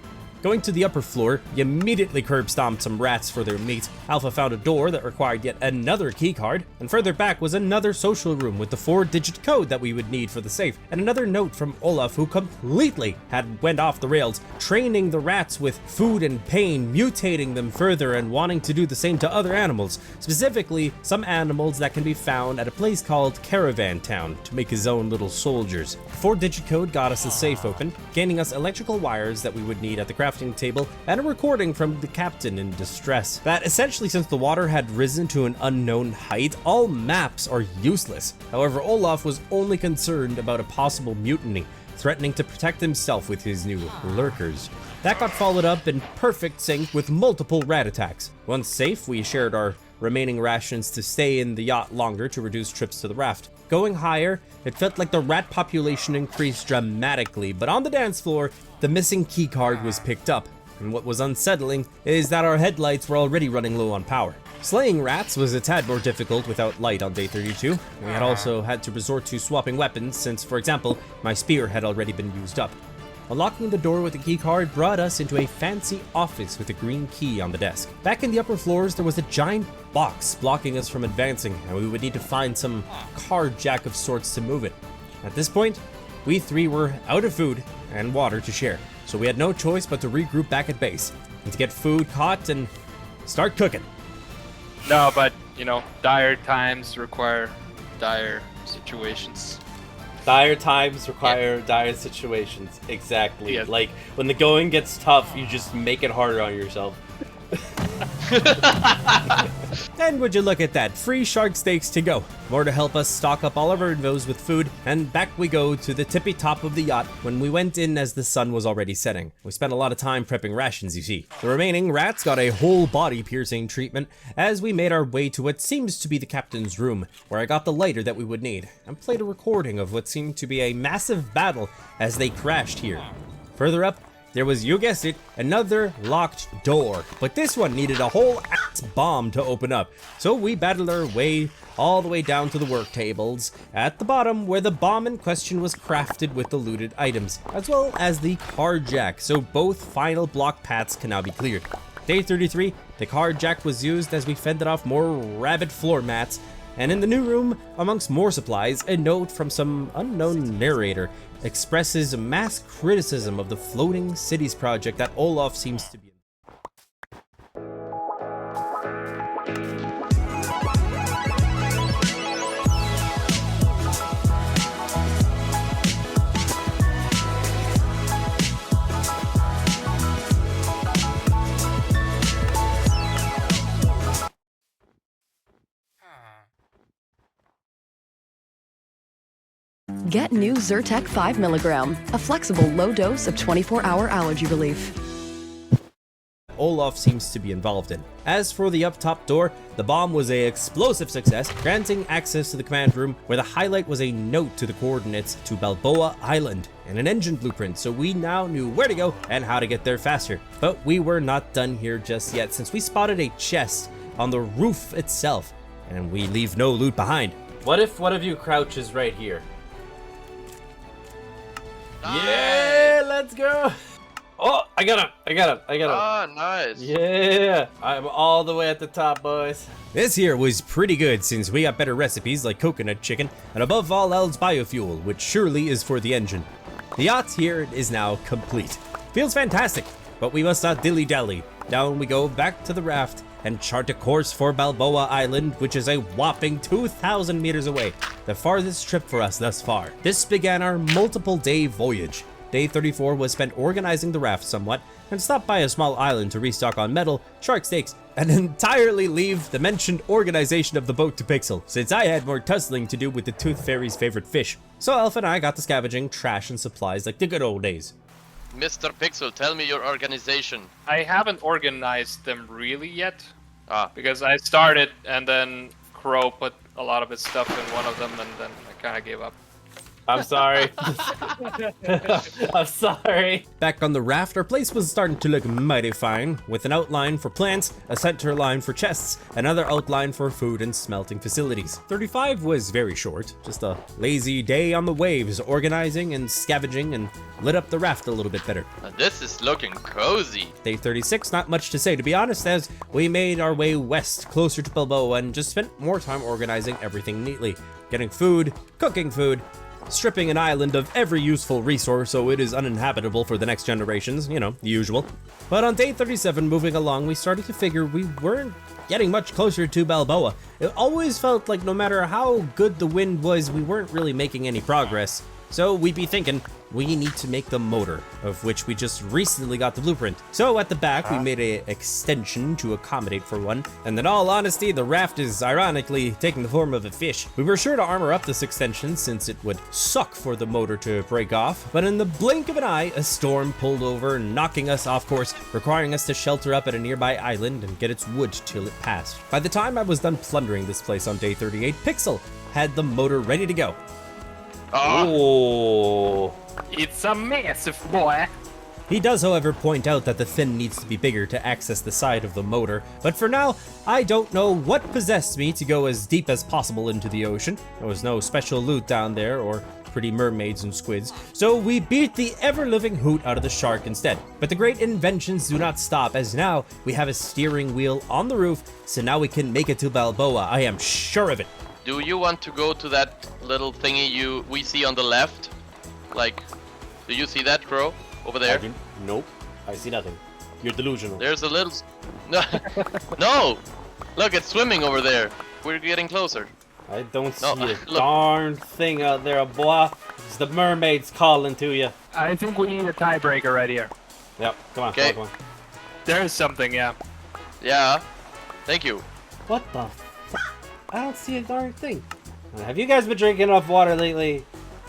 Going to the upper floor, you immediately curb stomped some rats for their meat. Alpha found a door that required yet another keycard, and further back was another social room with the 4-digit code that we would need for the safe, and another note from Olaf, who completely had went off the rails, training the rats with food and pain, mutating them further and wanting to do the same to other animals, specifically some animals that can be found at a place called Caravan Town to make his own little soldiers. The 4-digit code got us the safe open, gaining us electrical wires that we would need at the crafting table, and a recording from the captain in distress that essentially, since the water had risen to an unknown height, all maps are useless. However, Olaf was only concerned about a possible mutiny, threatening to protect himself with his new lurkers. That got followed up in perfect sync with multiple rat attacks. Once safe, we shared our remaining rations to stay in the yacht longer to reduce trips to the raft. Going higher, it felt like the rat population increased dramatically, but on the dance floor, the missing keycard was picked up, and what was unsettling is that our headlights were already running low on power. Slaying rats was a tad more difficult without light on day 32. We had also had to resort to swapping weapons since, for example, my spear had already been used up. Unlocking the door with a keycard brought us into a fancy office with a green key on the desk. Back in the upper floors, there was a giant box blocking us from advancing, and we would need to find some card jack of sorts to move it. At this point, we three were out of food and water to share, so we had no choice but to regroup back at base and to get food caught and start cooking. No, but, you know, dire times require dire situations. Dire times require dire situations. Exactly. Yeah. Like, when the going gets tough, you just make it harder on yourself. And would you look at that, free shark steaks to go. More to help us stock up all of our invos with food, and back we go to the tippy top of the yacht when we went in as the sun was already setting. We spent a lot of time prepping rations, you see. The remaining rats got a whole body piercing treatment as we made our way to what seems to be the captain's room, where I got the lighter that we would need, and played a recording of what seemed to be a massive battle as they crashed here. Further up, there was, you guessed it, another locked door, but this one needed a whole ass bomb to open up, so we battled our way all the way down to the work tables at the bottom where the bomb in question was crafted with the looted items, as well as the card jack, so both final block paths can now be cleared. Day 33, the card jack was used as we fended off more rabid floor mats, and in the new room, amongst more supplies, a note from some unknown narrator expresses mass criticism of the floating cities project that Olaf seems to be. Get new Zyrtec 5 milligram, a flexible low dose of 24-hour allergy relief. Olaf seems to be involved in. As for the up top door, the bomb was a explosive success, granting access to the command room, where the highlight was a note to the coordinates to Balboa Island and an engine blueprint, so we now knew where to go and how to get there faster. But we were not done here just yet, since we spotted a chest on the roof itself, and we leave no loot behind. What if one of you crouches right here? Yeah, let's go. Oh, I got him. Oh, nice. Yeah, I'm all the way at the top, boys. This here was pretty good since we got better recipes like coconut chicken and above all else biofuel, which surely is for the engine. The yacht here is now complete. Feels fantastic, but we must not dilly-dally. Down we go back to the raft and chart a course for Balboa Island, which is a whopping 2,000 meters away, the farthest trip for us thus far. This began our multiple day voyage. day 34 was spent organizing the raft somewhat, and stopped by a small island to restock on metal, shark steaks, and entirely leave the mentioned organization of the boat to Pixel, since I had more tussling to do with the Tooth Fairy's favorite fish. So Elf and I got to scavenging trash and supplies like the good old days. Mr. Pixel, tell me your organization. I haven't organized them really yet. Because I started and then Crow put a lot of his stuff in one of them and then I kind of gave up. I'm sorry. I'm sorry. Back on the raft, our place was starting to look mighty fine, with an outline for plants, a center line for chests, another outline for food and smelting facilities. 35 was very short, just a lazy day on the waves, organizing and scavenging, and lit up the raft a little bit better. This is looking cozy. Day 36, not much to say to be honest, as we made our way west, closer to Balboa, and just spent more time organizing everything neatly. Getting food, cooking food, stripping an island of every useful resource so it is uninhabitable for the next generations, you know, the usual. But on day 37, moving along, we started to figure we weren't getting much closer to Balboa. It always felt like no matter how good the wind was, we weren't really making any progress. So we'd be thinking, we need to make the motor, of which we just recently got the blueprint. So at the back, we made an extension to accommodate for one, and in all honesty, the raft is ironically taking the form of a fish. We were sure to armor up this extension since it would suck for the motor to break off, but in the blink of an eye, a storm pulled over, knocking us off course, requiring us to shelter up at a nearby island and get its wood till it passed. By the time I was done plundering this place on day 38, Pixel had the motor ready to go. Oh, it's a massive boy. He does, however, point out that the fin needs to be bigger to access the side of the motor, but for now, I don't know what possessed me to go as deep as possible into the ocean. There was no special loot down there or pretty mermaids and squids, so we beat the ever-living hoot out of the shark instead. But the great inventions do not stop, as now we have a steering wheel on the roof, so now we can make it to Balboa. I am sure of it. Do you want to go to that little thingy we see on the left? Like, do you see that, Crow? Over there? Nope. I see nothing. You're delusional. There's a little... No! No! Look, it's swimming over there. We're getting closer. I don't see a darn thing out there, boy. It's the mermaids calling to you. I think we need a tiebreaker right here. Yep, come on, okay. Come on. There's something, yeah. Yeah. Thank you. What the I don't see a darn thing. Have you guys been drinking enough water lately?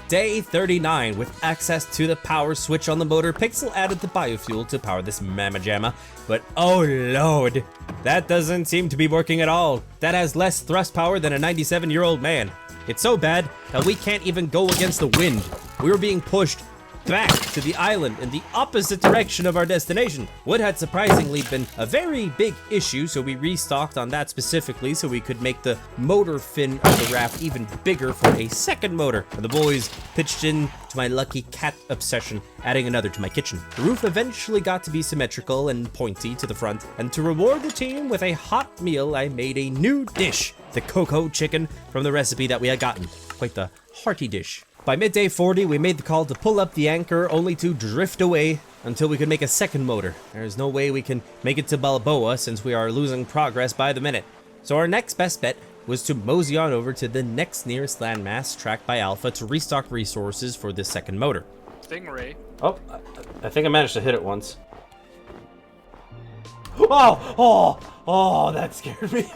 Day 39, with access to the power switch on the motor, Pixel added the biofuel to power this mamma jamma. But oh lord, that doesn't seem to be working at all. That has less thrust power than a 97-year-old man. It's so bad that we can't even go against the wind. We were being pushed back to the island in the opposite direction of our destination. Wood had surprisingly been a very big issue, so we restocked on that specifically so we could make the motor fin of the raft even bigger for a second motor. And the boys pitched in to my lucky cat obsession, adding another to my kitchen. The roof eventually got to be symmetrical and pointy to the front, and to reward the team with a hot meal, I made a new dish, the cocoa chicken from the recipe that we had gotten. Quite the hearty dish. By midday 40, we made the call to pull up the anchor, only to drift away until we could make a second motor. There is no way we can make it to Balboa since we are losing progress by the minute. So our next best bet was to mosey on over to the next nearest landmass tracked by Alpha to restock resources for this second motor. Stingray. Oh, I think I managed to hit it once. Oh, that scared me.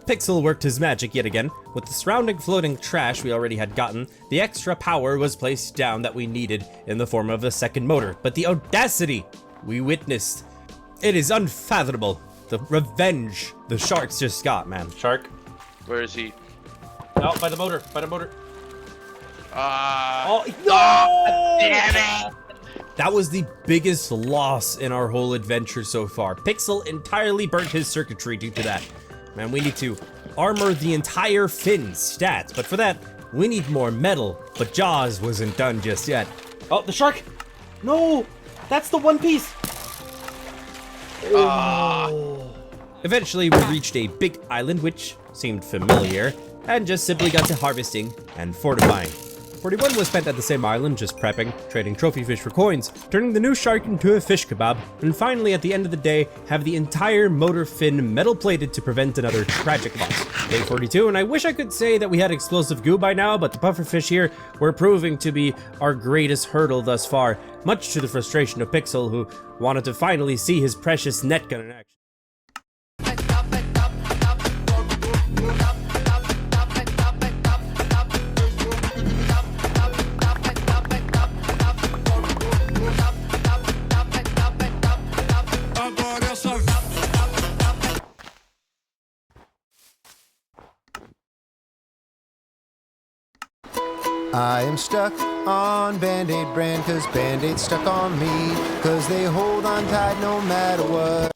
Pixel worked his magic yet again. With the surrounding floating trash we already had gotten, the extra power was placed down that we needed in the form of a second motor. But the audacity we witnessed, it is unfathomable. The revenge the sharks just got, man. Shark? Where is he? Oh, by the motor, Oh, no! Damn it! That was the biggest loss in our whole adventure so far. Pixel entirely burnt his circuitry due to that. Man, we need to armor the entire fin's stats, but for that, we need more metal. But Jaws wasn't done just yet. Oh, the shark! No! That's the one piece! Oh. Eventually, we reached a big island, which seemed familiar, and just simply got to harvesting and fortifying. 41 was spent at the same island, just prepping, trading trophy fish for coins, turning the new shark into a fish kebab, and finally at the end of the day, have the entire motor fin metal plated to prevent another tragic loss. Day 42, and I wish I could say that we had explosive goo by now, but the pufferfish here were proving to be our greatest hurdle thus far, much to the frustration of Pixel, who wanted to finally see his precious net gun in action. I am stuck on Band-Aid brand cause Band-Aid's stuck on me cause they hold on tight no matter what.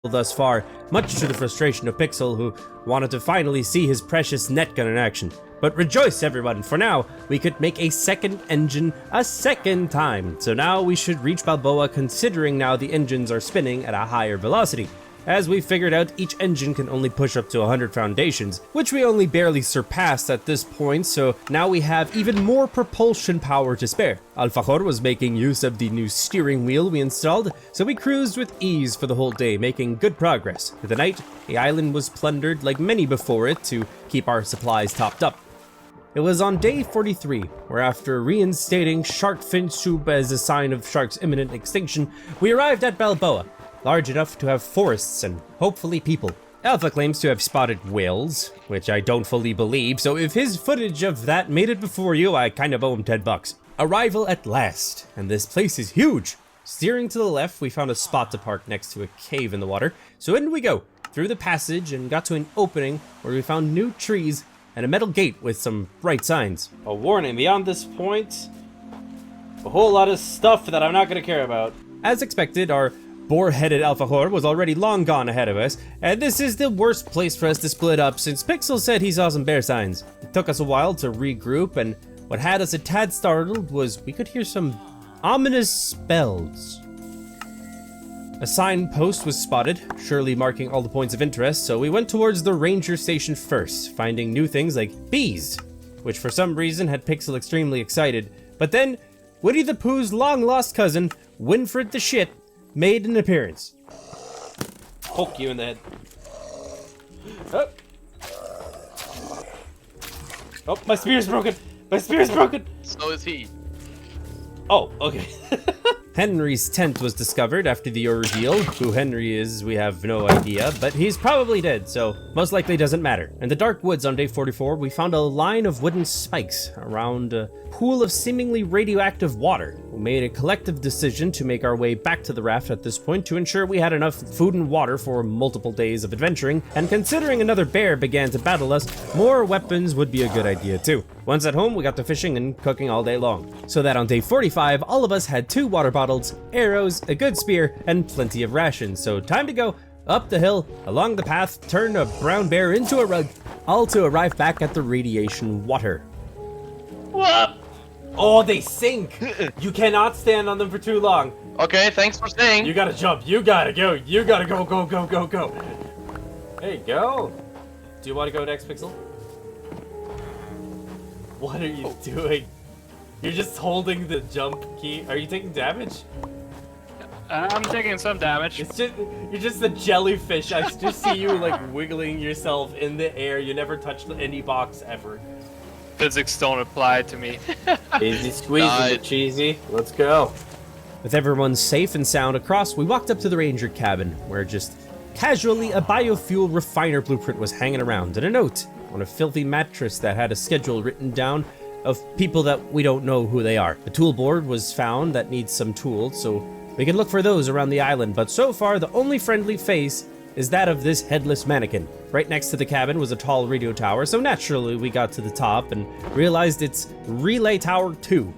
Thus far, much to the frustration of Pixel, who wanted to finally see his precious net gun in action. But rejoice everyone, for now, we could make a second engine a second time. So now we should reach Balboa considering now the engines are spinning at a higher velocity. As we figured out, each engine can only push up to 100 foundations, which we only barely surpassed at this point, so now we have even more propulsion power to spare. Alfajor was making use of the new steering wheel we installed, so we cruised with ease for the whole day, making good progress. For the night, the island was plundered like many before it to keep our supplies topped up. It was on day 43, where after reinstating shark fin soup as a sign of shark's imminent extinction, we arrived at Balboa, large enough to have forests and hopefully people. Alpha claims to have spotted whales, which I don't fully believe, so if his footage of that made it before you, I kind of owe him $10. Arrival at last, and this place is huge. Steering to the left, we found a spot to park next to a cave in the water, so in we go, through the passage and got to an opening where we found new trees and a metal gate with some bright signs. A warning, beyond this point, a whole lot of stuff that I'm not going to care about. As expected, our boar-headed Alfajor was already long gone ahead of us, and this is the worst place for us to split up since Pixel said he saw some bear signs. It took us a while to regroup, and what had us a tad startled was we could hear some ominous spells. A signpost was spotted, surely marking all the points of interest, so we went towards the ranger station first, finding new things like bees, which for some reason had Pixel extremely excited. But then, Woody the Pooh's long-lost cousin, Winfred the Shit, made an appearance. Poke you in the head. Oh, oh, my spear's broken! My spear's broken! So is he. Oh, okay. Henry's tent was discovered after the ordeal. Who Henry is, we have no idea, but he's probably dead, so most likely doesn't matter. In the dark woods on day 44, we found a line of wooden spikes around a pool of seemingly radioactive water. We made a collective decision to make our way back to the raft at this point to ensure we had enough food and water for multiple days of adventuring, and considering another bear began to battle us, more weapons would be a good idea too. Once at home, we got to fishing and cooking all day long. So that on day 45, all of us had 2 water bottles, arrows, a good spear, and plenty of rations. So time to go up the hill, along the path, turn a brown bear into a rug, all to arrive back at the radiation water. What? Oh, they sink! You cannot stand on them for too long. Okay, thanks for saying. You gotta jump, you gotta go, you gotta go, go, go, go, go. There you go. Do you want to go next, Pixel? What are you doing? You're just holding the jump key. Are you taking damage? I'm taking some damage. It's just you're just a jellyfish. I just see you like wiggling yourself in the air. You never touched any box ever. Physics don't apply to me. Easy squeezing, cheesy. Let's go. With everyone safe and sound across, we walked up to the ranger cabin, where just casually a biofuel refiner blueprint was hanging around, and a note on a filthy mattress that had a schedule written down of people that we don't know who they are. The tool board was found that needs some tools, so we can look for those around the island, but so far the only friendly face is that of this headless mannequin. Right next to the cabin was a tall radio tower, so naturally we got to the top and realized it's Relay Tower 2.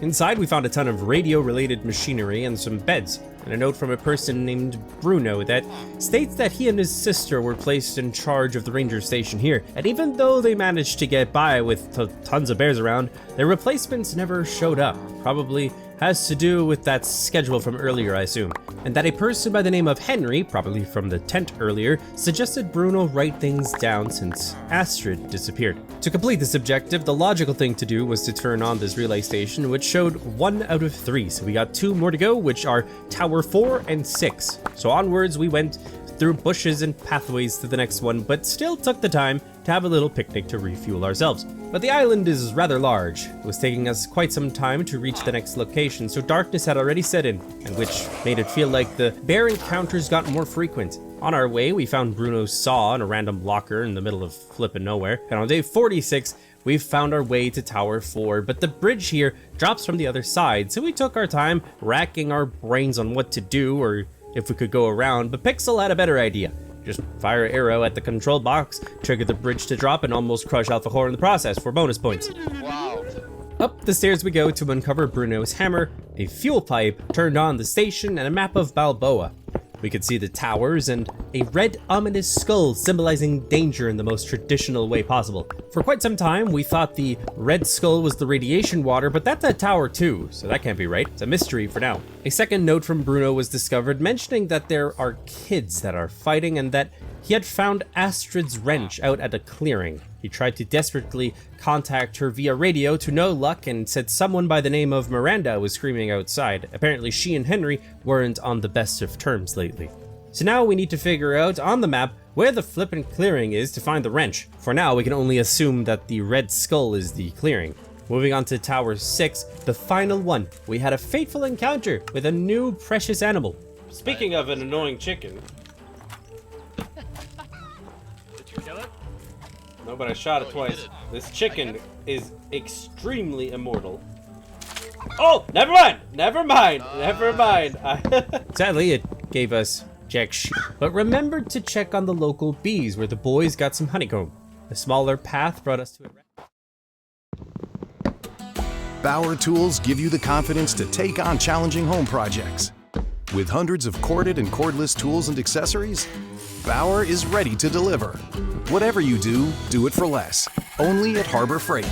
Inside we found a ton of radio-related machinery and some beds, and a note from a person named Bruno that states that he and his sister were placed in charge of the ranger station here, and even though they managed to get by with tons of bears around, their replacements never showed up, probably has to do with that schedule from earlier, I assume, and that a person by the name of Henry, probably from the tent earlier, suggested Bruno write things down since Astrid disappeared. To complete this objective, the logical thing to do was to turn on this relay station, which showed 1 out of 3, so we got 2 more to go, which are Tower 4 and 6. So onwards we went through bushes and pathways to the next one, but still took the time to have a little picnic to refuel ourselves. But the island is rather large. It was taking us quite some time to reach the next location, so darkness had already set in, and which made it feel like the bear encounters got more frequent. On our way, we found Bruno's saw in a random locker in the middle of flippin' nowhere, and on day 46, we found our way to Tower 4, but the bridge here drops from the other side, so we took our time racking our brains on what to do or if we could go around, but Pixel had a better idea. Just fire an arrow at the control box, trigger the bridge to drop, and almost crush AlphaCore in the process for bonus points. Wow. Up the stairs we go to uncover Bruno's hammer, a fuel pipe, turned on the station, and a map of Balboa. We could see the towers and a red ominous skull symbolizing danger in the most traditional way possible. For quite some time, we thought the red skull was the radiation water, but that's a tower too, so that can't be right. It's a mystery for now. A second note from Bruno was discovered mentioning that there are kids that are fighting and that he had found Astrid's wrench out at a clearing. He tried to desperately contact her via radio to no luck and said someone by the name of Miranda was screaming outside. Apparently she and Henry weren't on the best of terms lately. So now we need to figure out on the map where the flippin' clearing is to find the wrench. For now, we can only assume that the red skull is the clearing. Moving on to Tower 6, the final one, we had a fateful encounter with a new precious animal. Speaking of an annoying chicken. Did you kill it? No, but I shot it twice. This chicken is extremely immortal. Oh, never mind. Sadly, it gave us jack shit, but remembered to check on the local bees where the boys got some honeycomb. A smaller path brought us to a... Bauer tools give you the confidence to take on challenging home projects. With hundreds of corded and cordless tools and accessories, Bauer is ready to deliver. Whatever you do, do it for less. Only at Harbor Freight.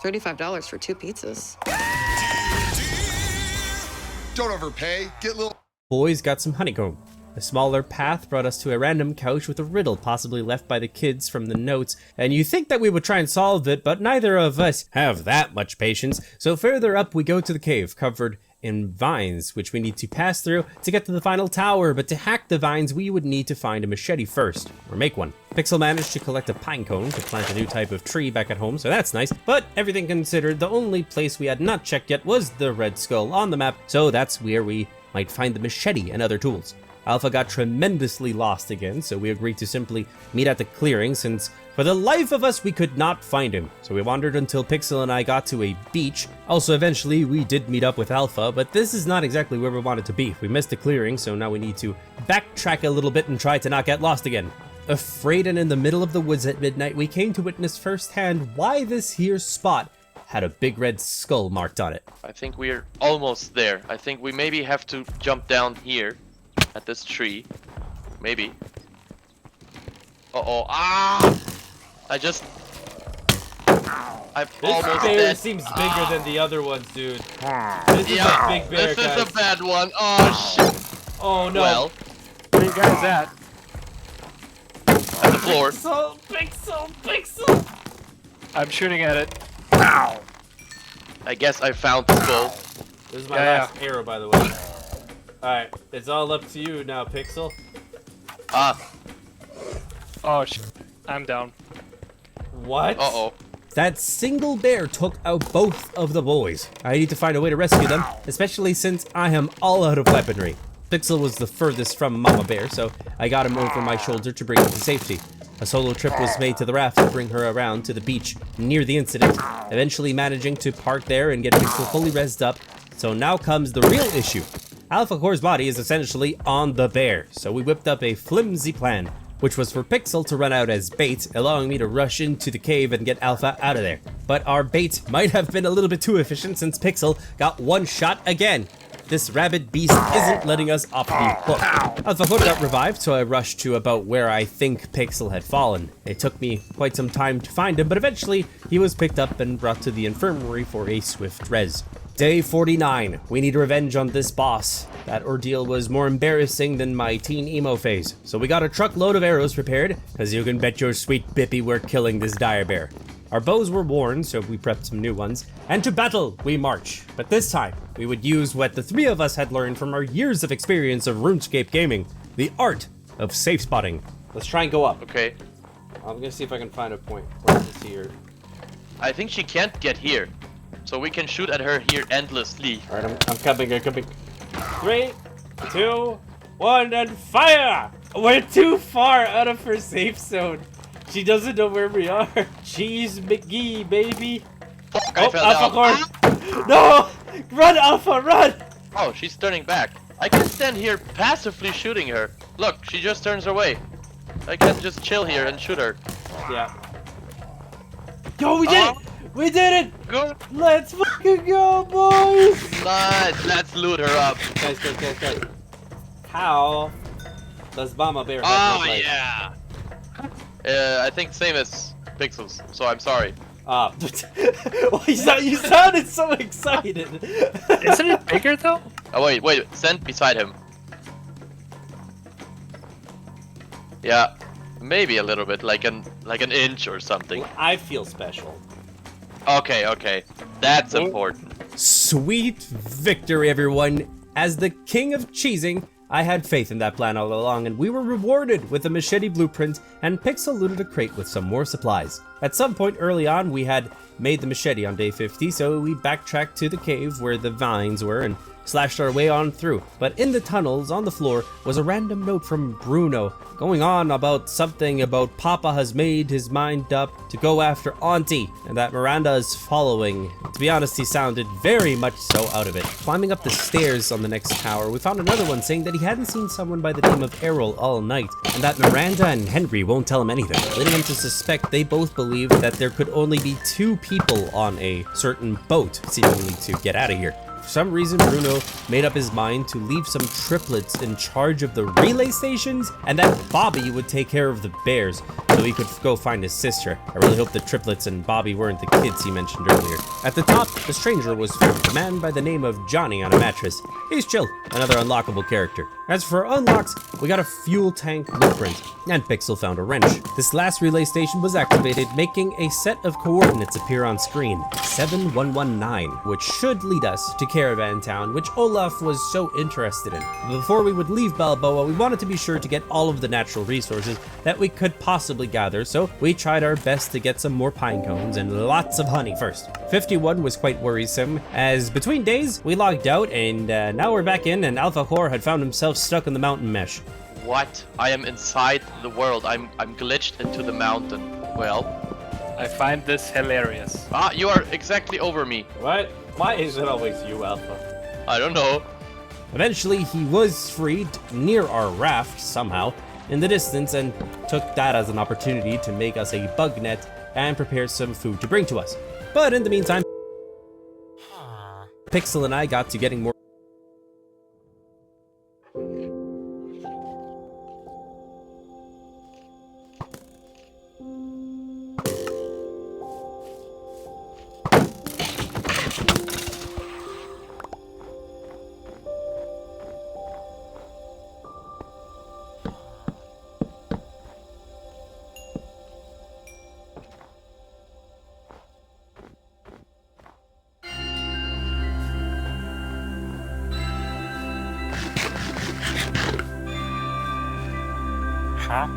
$35 for 2 pizzas. Don't overpay. Get little. Boys got some honeycomb. A smaller path brought us to a random couch with a riddle possibly left by the kids from the notes, and you think that we would try and solve it, but neither of us have that much patience. So further up we go to the cave, covered in vines, which we need to pass through to get to the final tower, but to hack the vines we would need to find a machete first, or make one. Pixel managed to collect a pine cone to plant a new type of tree back at home, so that's nice, but everything considered, the only place we had not checked yet was the red skull on the map, so that's where we might find the machete and other tools. Alpha got tremendously lost again, so we agreed to simply meet at the clearing since for the life of us we could not find him. So we wandered until Pixel and I got to a beach. Also eventually we did meet up with Alpha, but this is not exactly where we wanted to be. We missed the clearing, so now we need to backtrack a little bit and try to not get lost again. Afraid and in the middle of the woods at midnight, we came to witness firsthand why this here spot had a big red skull marked on it. I think we're almost there. I think we maybe have to jump down here at this tree. Maybe. Uh-oh. Ah! I'm This almost bear dead. seems bigger than the other ones, dude. This is a big bear, this guys. is a bad one. Oh, shit. Oh, no. Well, Where you guys at? at the floor. Pixel! I'm shooting at it. I guess I found the skull. This is my last arrow, by the way. Alright, it's all up to you now, Pixel. Oh, shit. I'm down. What? Uh-oh. That single bear took out both of the boys. I need to find a way to rescue them, especially since I am all out of weaponry. Pixel was the furthest from Mama Bear, so I got him over my shoulder to bring him to safety. A solo trip was made to the raft to bring her around to the beach near the incident, eventually managing to park there and get Pixel fully rezzed up. So now comes the real issue. AlphaCore's body is essentially on the bear, so we whipped up a flimsy plan, which was for Pixel to run out as bait, allowing me to rush into the cave and get Alpha out of there. But our bait might have been a little bit too efficient since Pixel got one shot again. this rabid beast isn't letting us off the hook. AlphaCore got revived, so I rushed to about where I think Pixel had fallen. It took me quite some time to find him, but eventually he was picked up and brought to the infirmary for a swift res. Day 49. We need revenge on this boss. That ordeal was more embarrassing than my teen emo phase, so we got a truckload of arrows prepared, cause you can bet your sweet bippy we're killing this dire bear. Our bows were worn, so we prepped some new ones, and to battle we march. But this time, we would use what the three of us had learned from our years of experience of RuneScape gaming, the art of safe spotting. Let's try and go up. Okay. I'm gonna see if I can find a point where I can see her. I think she can't get here, so we can shoot at her here endlessly. Alright, I'm coming, I'm coming. 3, 2, 1, and fire! We're too far out of her safe zone. She doesn't know where we are. Jeez McGee, baby. Fuck, I fell AlphaCore. No! Run, Alpha, run! Oh, she's turning back. I can stand here passively shooting her. Look, she just turns away. I can just chill here and shoot her. Yeah. Yo, we did it! We did it! Good. Let's fucking go, boys! Nice. Let's loot her up. Guys. How does Mama Bear have Oh, no life? yeah. I think same as Pixels, so I'm sorry. Well, you sounded so excited. Isn't it bigger though? Oh wait, stand beside him. Yeah, maybe a little bit, like an inch or something. I feel special. Okay, that's important. Sweet victory, everyone. As the king of cheesing, I had faith in that plan all along, and we were rewarded with a machete blueprint, and Pixel looted a crate with some more supplies. At some point early on, we had made the machete on day 50, so we backtracked to the cave where the vines were and slashed our way on through. But in the tunnels on the floor was a random note from Bruno, going on about something about Papa has made his mind up to go after Auntie, and that Miranda is following. To be honest, he sounded very much so out of it. Climbing up the stairs on the next tower, we found another one saying that he hadn't seen someone by the name of Errol all night, and that Miranda and Henry won't tell him anything, leading him to suspect they both believed that there could only be 2 people on a certain boat, seemingly to get out of here. For some reason, Bruno made up his mind to leave some triplets in charge of the relay stations, and that Bobby would take care of the bears so he could go find his sister. I really hope the triplets and Bobby weren't the kids he mentioned earlier. At the top, the stranger was found, a man by the name of Johnny on a mattress. He's chill, another unlockable character. As for unlocks, we got a fuel tank blueprint, and Pixel found a wrench. This last relay station was activated, making a set of coordinates appear on screen, 7119, which should lead us to Caravan Town, which Olaf was so interested in. Before we would leave Balboa, we wanted to be sure to get all of the natural resources that we could possibly gather, so we tried our best to get some more pine cones and lots of honey first. 51 was quite worrisome, as between days, we logged out, and now we're back in, and AlphaCore had found himself stuck in the mountain mesh. What? I am inside the world. I'm glitched into the mountain. Well, I find this hilarious. You are exactly over me. What? Why is it always you, Alpha? I don't know. Eventually, he was freed near our raft somehow in the distance and took that as an opportunity to make us a bug net and prepare some food to bring to us. But in the meantime, Pixel and I got to getting more. Huh?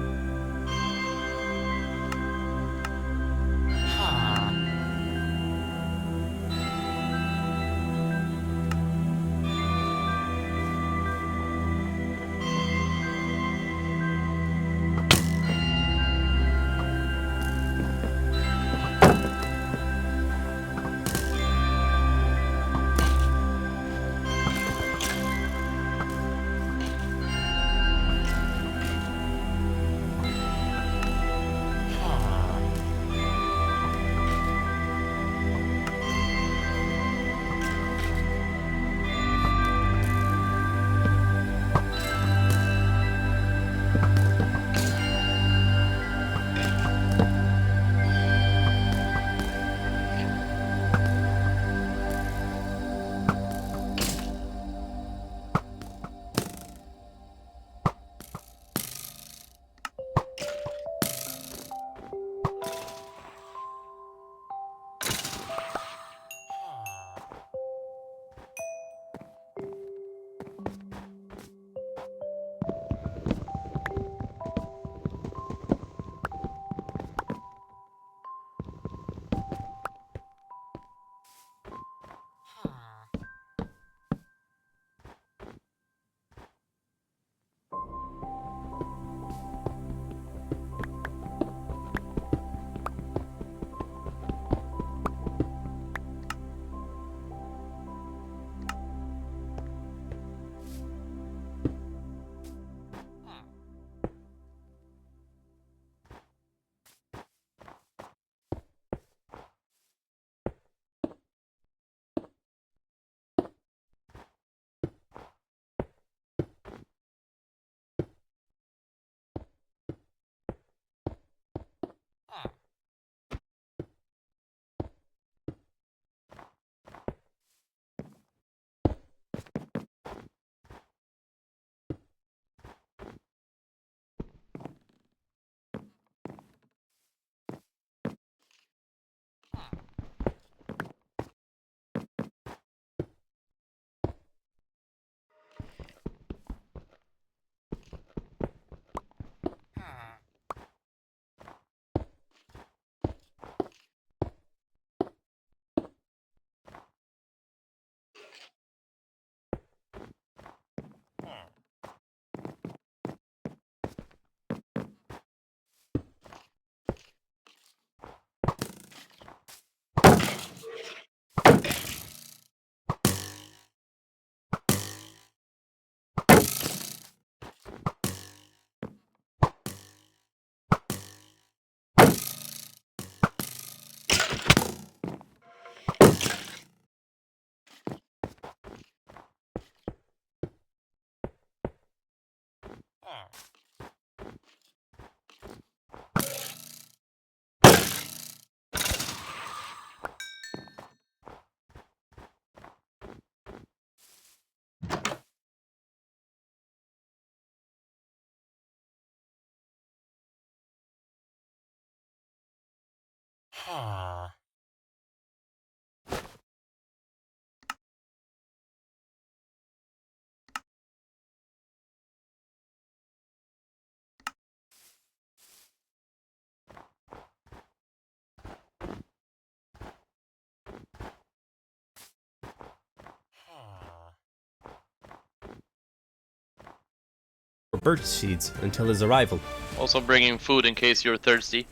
birch seeds until his arrival. Also bringing food in case you're thirsty.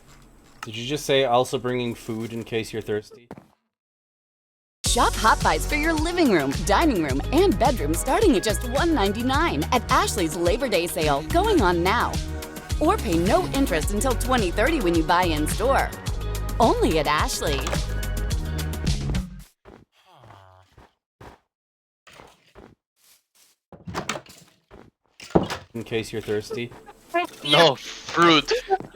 Did you just say also bringing food in case you're thirsty? Shop Hot Buys for your living room, dining room, and bedroom starting at just $1.99 at Ashley's Labor Day sale going on now. Or pay no interest until 2030 when you buy in store. Only at Ashley. In case you're thirsty. No, fruit.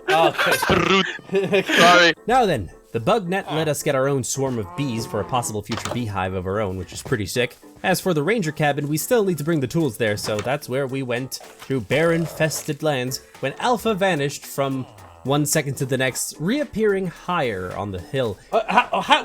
Oh, okay. Fruit. Sorry. Now then, the bug net let us get our own swarm of bees for a possible future beehive of our own, which is pretty sick. As for the ranger cabin, we still need to bring the tools there, so that's where we went through barren-fested lands when Alpha vanished from 1 second to the next, reappearing higher on the hill.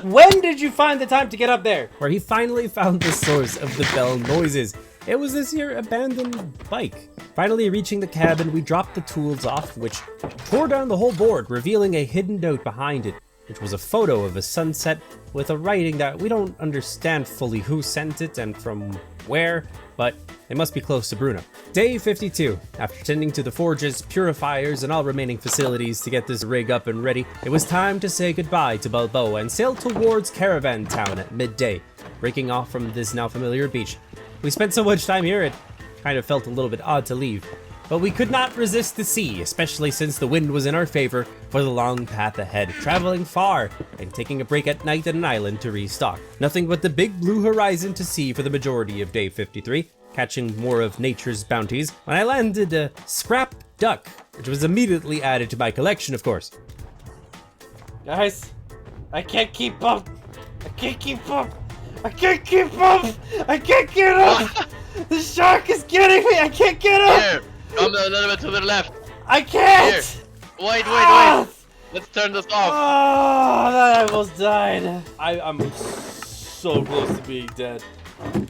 When did you find the time to get up there? Where he finally found the source of the bell noises. It was this here abandoned bike. Finally reaching the cabin, we dropped the tools off, which tore down the whole board, revealing a hidden note behind it, which was a photo of a sunset with a writing that we don't understand fully who sent it and from where, but it must be close to Bruno. Day 52. After tending to the forges, purifiers, and all remaining facilities to get this rig up and ready, it was time to say goodbye to Balboa and sail towards Caravan Town at midday, breaking off from this now familiar beach. We spent so much time here, it kind of felt a little bit odd to leave. But we could not resist the sea, especially since the wind was in our favor for the long path ahead, traveling far and taking a break at night at an island to restock. Nothing but the big blue horizon to see for the majority of day 53, catching more of nature's bounties, when I landed a scrap duck, which was immediately added to my collection, of course. Guys, I can't keep up. I can't keep up. I can't keep up. I can't get up. The shark is getting me. I can't get up. Here, come a little bit to the left. I can't. Here. Wait. Let's turn this off. Oh, that almost died. I'm so close to being dead.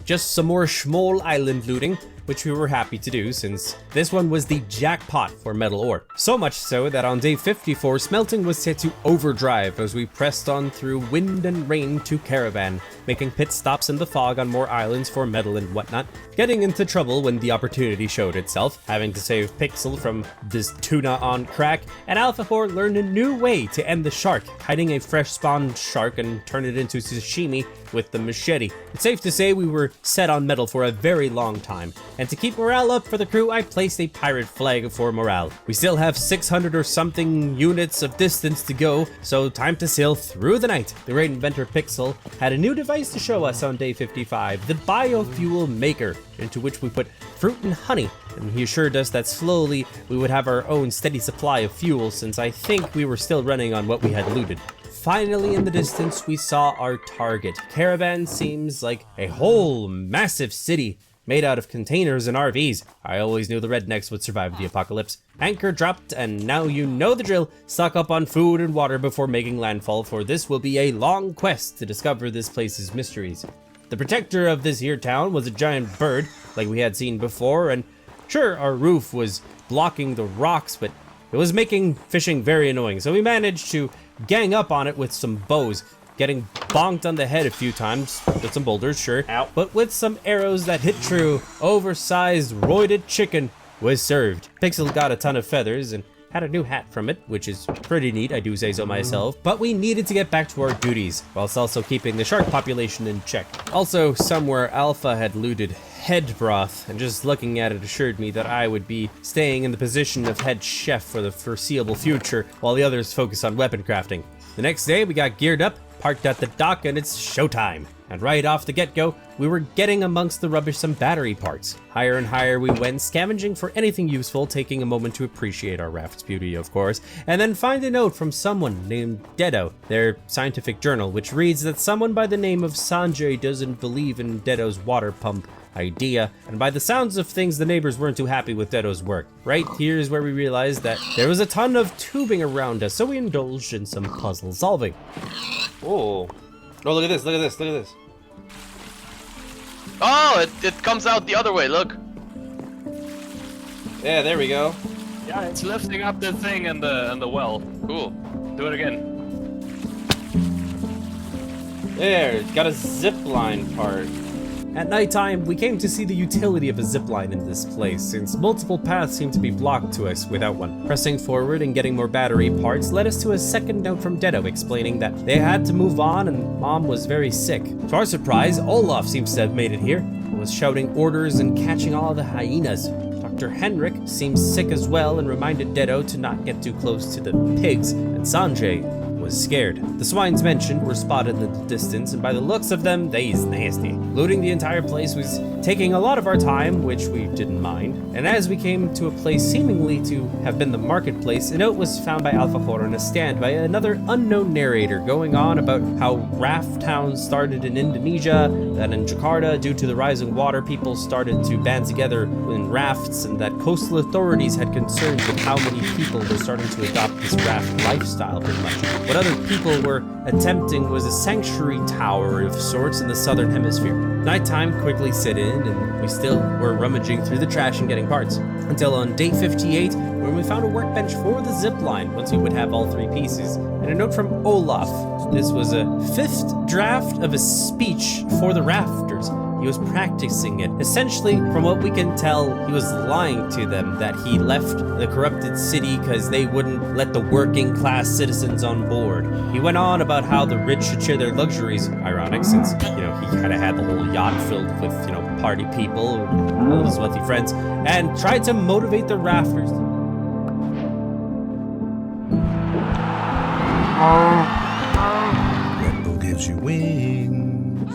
Just some more Schmoll Island looting, which we were happy to do since this one was the jackpot for metal ore. So much so that on day 54, smelting was set to overdrive as we pressed on through wind and rain to Caravan, making pit stops in the fog on more islands for metal and whatnot, getting into trouble when the opportunity showed itself, having to save Pixel from this tuna on crack, and Alpha 4 learned a new way to end the shark, hiding a fresh spawned shark and turn it into sashimi with the machete. It's safe to say we were set on metal for a very long time, and to keep morale up for the crew, I placed a pirate flag for morale. We still have 600 or something units of distance to go, so time to sail through the night. The great inventor Pixel had a new device to show us on day 55, the biofuel maker, into which we put fruit and honey, and he assured us that slowly we would have our own steady supply of fuel, since I think we were still running on what we had looted. Finally, in the distance, we saw our target. Caravan seems like a whole massive city made out of containers and RVs. I always knew the rednecks would survive the apocalypse. Anchor dropped, and now you know the drill. Stock up on food and water before making landfall, for this will be a long quest to discover this place's mysteries. The protector of this here town was a giant bird, like we had seen before, and sure, our roof was blocking the rocks, but it was making fishing very annoying, so we managed to gang up on it with some bows, getting bonked on the head a few times with some boulders, sure. Ow. But with some arrows that hit true, oversized roided chicken was served. Pixel got a ton of feathers and had a new hat from it, which is pretty neat, I do say so myself. But we needed to get back to our duties, whilst also keeping the shark population in check. Also, somewhere Alpha had looted head broth, and just looking at it assured me that I would be staying in the position of head chef for the foreseeable future, while the others focus on weapon crafting. The next day, we got geared up, parked at the dock, and it's showtime. And right off the get-go, we were getting amongst the rubbish some battery parts. Higher and higher we went, scavenging for anything useful, taking a moment to appreciate our raft's beauty, of course, and then find a note from someone named Dedo, their scientific journal, which reads that someone by the name of Sanjay doesn't believe in Dedo's water pump idea, and by the sounds of things, the neighbors weren't too happy with Dedo's work. Right here's where we realized that there was a ton of tubing around us, so we indulged in some puzzle solving. Oh, look at this, look at this, look at this. Oh, it comes out the other way, look. Yeah, there we go. Yeah, it's lifting up the thing in the well. Cool. Do it again. There, it's got a zip line part. At nighttime, we came to see the utility of a zipline in this place, since multiple paths seemed to be blocked to us without one. Pressing forward and getting more battery parts led us to a second note from Dedo explaining that they had to move on and Mom was very sick. To our surprise, Olaf seems to have made it here, and was shouting orders and catching all the hyenas. Dr. Henrik seems sick as well and reminded Dedo to not get too close to the pigs, and Sanjay was scared. The swines mentioned were spotted in the distance, and by the looks of them, they's nasty. Looting the entire place was taking a lot of our time, which we didn't mind, and as we came to a place seemingly to have been the marketplace, a note was found by Alfajor on a stand by another unknown narrator going on about how raft towns started in Indonesia, that in Jakarta, due to the rising water, people started to band together in rafts, and that coastal authorities had concerns with how many people were starting to adopt this raft lifestyle pretty much. What other people were attempting was a sanctuary tower of sorts in the southern hemisphere. Nighttime quickly set in, and we still were rummaging through the trash and getting parts. Until on day 58, when we found a workbench for the zipline, once we would have all three pieces, and a note from Olaf. This was a 5th draft of a speech for the rafters. He was practicing it. Essentially, from what we can tell, he was lying to them that he left the corrupted city because they wouldn't let the working class citizens on board. He went on about how the rich should share their luxuries. Ironic, since, he kind of had the whole yacht filled with, party people, all of his wealthy friends, and tried to motivate the rafters. Rainbow gives you wings.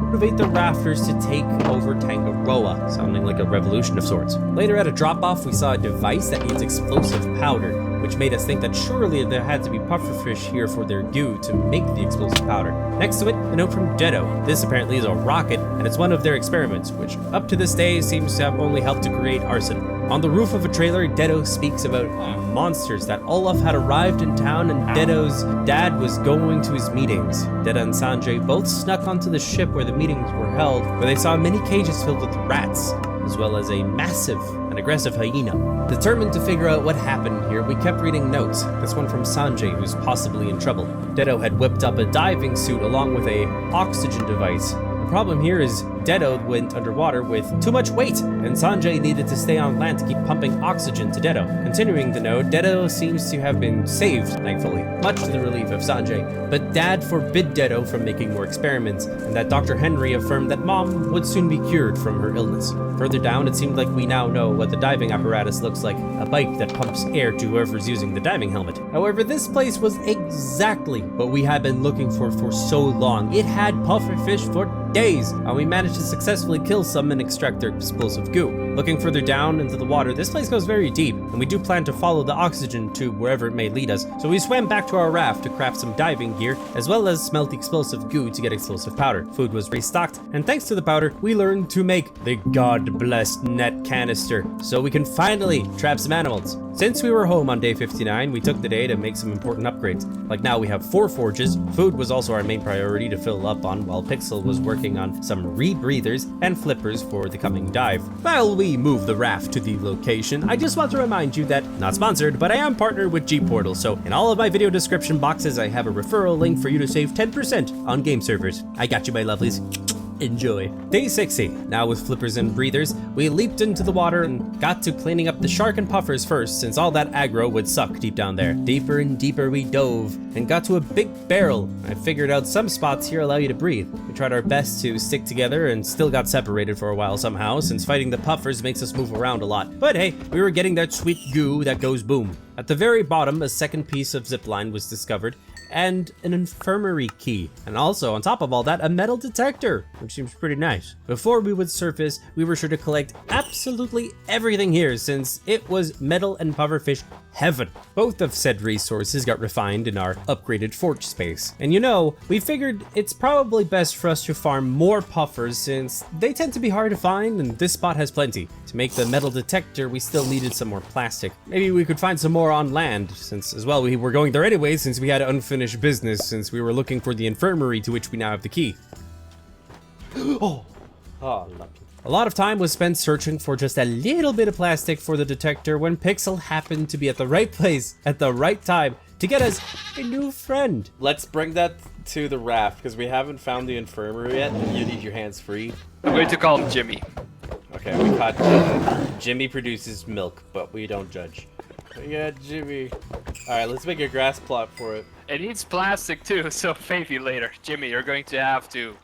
Motivate the rafters to take over Tangaroa, sounding like a revolution of sorts. Later at a drop-off, we saw a device that needs explosive powder, which made us think that surely there had to be pufferfish here for their goo to make the explosive powder. Next to it, a note from Dedo. This apparently is a rocket, and it's one of their experiments, which up to this day seems to have only helped to create arson. On the roof of a trailer, Dedo speaks about monsters, that Olaf had arrived in town and Dedo's dad was going to his meetings. Dedo and Sanjay both snuck onto the ship where the meetings were held, where they saw many cages filled with rats, as well as a massive and aggressive hyena. Determined to figure out what happened here, we kept reading notes. This one from Sanjay, who's possibly in trouble. Dedo had whipped up a diving suit along with a oxygen device. The problem here is Dedo went underwater with too much weight, and Sanjay needed to stay on land to keep pumping oxygen to Dedo. Continuing the note, Dedo seems to have been saved, thankfully, much to the relief of Sanjay, but Dad forbid Dedo from making more experiments, and that Dr. Henry affirmed that Mom would soon be cured from her illness. Further down, it seemed like we now know what the diving apparatus looks like, a pipe that pumps air to whoever's using the diving helmet. However, this place was exactly what we had been looking for so long. It had pufferfish for days, and we managed to successfully kill some and extract their explosive goo. Looking further down into the water, this place goes very deep, and we do plan to follow the oxygen tube wherever it may lead us, so we swam back to our raft to craft some diving gear, as well as smelt the explosive goo to get explosive powder. Food was restocked, and thanks to the powder, we learned to make the God-blessed net canister, so we can finally trap some animals. Since we were home on day 59, we took the day to make some important upgrades. Like now we have 4 forges. Food was also our main priority to fill up on, while Pixel was working on some rebreathers and flippers for the coming dive. While we move the raft to the location, I just want to remind you that, not sponsored, but I am partnered with G-Portal, so in all of my video description boxes I have a referral link for you to save 10% on game servers. I got you, my lovelies. Enjoy. Day 60. Now with flippers and breathers, we leaped into the water and got to cleaning up the shark and puffers first, since all that aggro would suck deep down there. Deeper and deeper we dove and got to a big barrel. I figured out some spots here allow you to breathe. We tried our best to stick together and still got separated for a while somehow, since fighting the puffers makes us move around a lot. But hey, we were getting that sweet goo that goes boom. At the very bottom, a second piece of zipline was discovered, and an infirmary key. And also, on top of all that, a metal detector, which seems pretty nice. Before we would surface, we were sure to collect absolutely everything here, since it was metal and pufferfish heaven. Both of said resources got refined in our upgraded forge space. And you know, we figured it's probably best for us to farm more puffers, since they tend to be hard to find, and this spot has plenty. To make the metal detector, we still needed some more plastic. Maybe we could find some more on land, since as well we were going there anyway, since we had unfinished business, since we were looking for the infirmary to which we now have the key. Oh, lucky. A lot of time was spent searching for just a little bit of plastic for the detector when Pixel happened to be at the right place at the right time to get us a new friend. Let's bring that to the raft, because we haven't found the infirmary yet, and you need your hands free. I'm going to call him Jimmy. Okay, we caught Jimmy. Jimmy produces milk, but we don't judge. We got Jimmy. Alright, let's make a grass plot for it. It needs plastic too, so maybe later. Jimmy, you're going to have to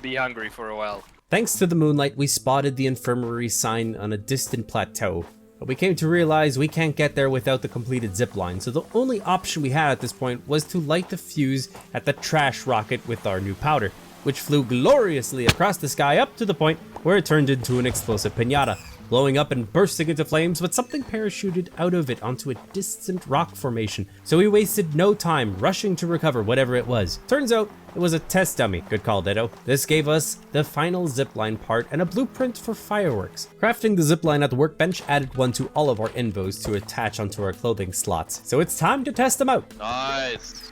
be hungry for a while. Thanks to the moonlight, we spotted the infirmary sign on a distant plateau. But we came to realize we can't get there without the completed zipline, so the only option we had at this point was to light the fuse at the trash rocket with our new powder, which flew gloriously across the sky up to the point where it turned into an explosive piñata, blowing up and bursting into flames, but something parachuted out of it onto a distant rock formation, so we wasted no time rushing to recover whatever it was. Turns out it was a test dummy. Good call, Ditto. This gave us the final zipline part and a blueprint for fireworks. Crafting the zipline at the workbench added one to all of our invos to attach onto our clothing slots, so it's time to test them out. Nice.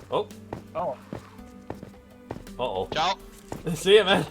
Oh. Oh. Uh-oh. Ciao. See ya, man.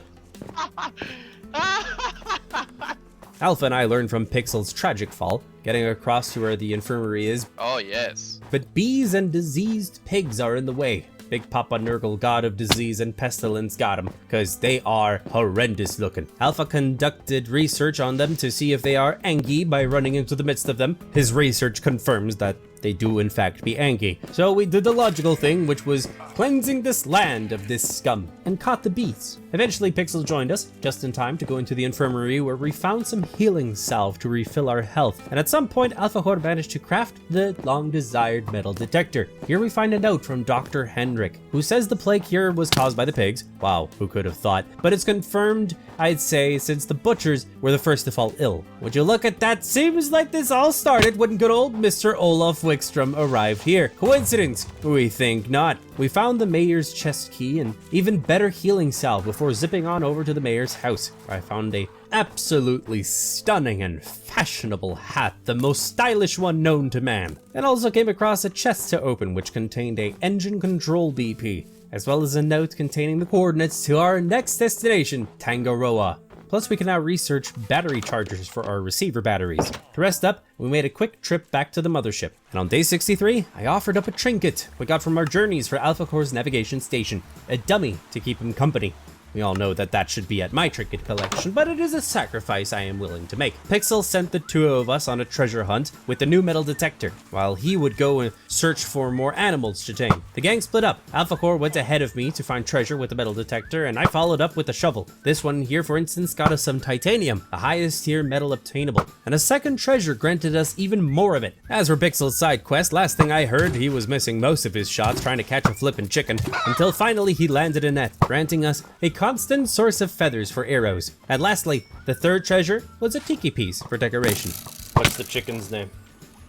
Alpha and I learned from Pixel's tragic fall, getting across to where the infirmary is. Oh, yes. But bees and diseased pigs are in the way. Big Papa Nurgle, god of disease and pestilence, got them, because they are horrendous looking. Alpha conducted research on them to see if they are Angie by running into the midst of them. His research confirms that they do in fact be Angie. So we did the logical thing, which was cleansing this land of this scum, and caught the bees. Eventually Pixel joined us, just in time to go into the infirmary where we found some healing salve to refill our health, and at some point Alpha Horde managed to craft the long-desired metal detector. Here we find a note from Dr. Hendrik, who says the plague here was caused by the pigs. Wow, who could have thought? But it's confirmed, I'd say, since the butchers were the first to fall ill. Would you look at that? Seems like this all started when good old Mr. Olaf Wickstrom arrived here. Coincidence? We think not. We found the mayor's chest key and even better healing salve before zipping on over to the mayor's house, where I found a absolutely stunning and fashionable hat, the most stylish one known to man. And also came across a chest to open which contained a engine control BP, as well as a note containing the coordinates to our next destination, Tangaroa. Plus, we can now research battery chargers for our receiver batteries. To rest up, we made a quick trip back to the mothership. And on day 63, I offered up a trinket we got from our journeys for Alpha Core's navigation station, a dummy to keep him company. We all know that that should be at my trinket collection, but it is a sacrifice I am willing to make. Pixel sent the two of us on a treasure hunt with the new metal detector, while he would go and search for more animals to tame. The gang split up. Alpha Core went ahead of me to find treasure with the metal detector, and I followed up with a shovel. This one here, for instance, got us some titanium, the highest tier metal obtainable, and a second treasure granted us even more of it. As for Pixel's side quest, last thing I heard, he was missing most of his shots trying to catch a flippin' chicken, until finally he landed a net, granting us a constant source of feathers for arrows. And lastly, the third treasure was a tiki piece for decoration. What's the chicken's name?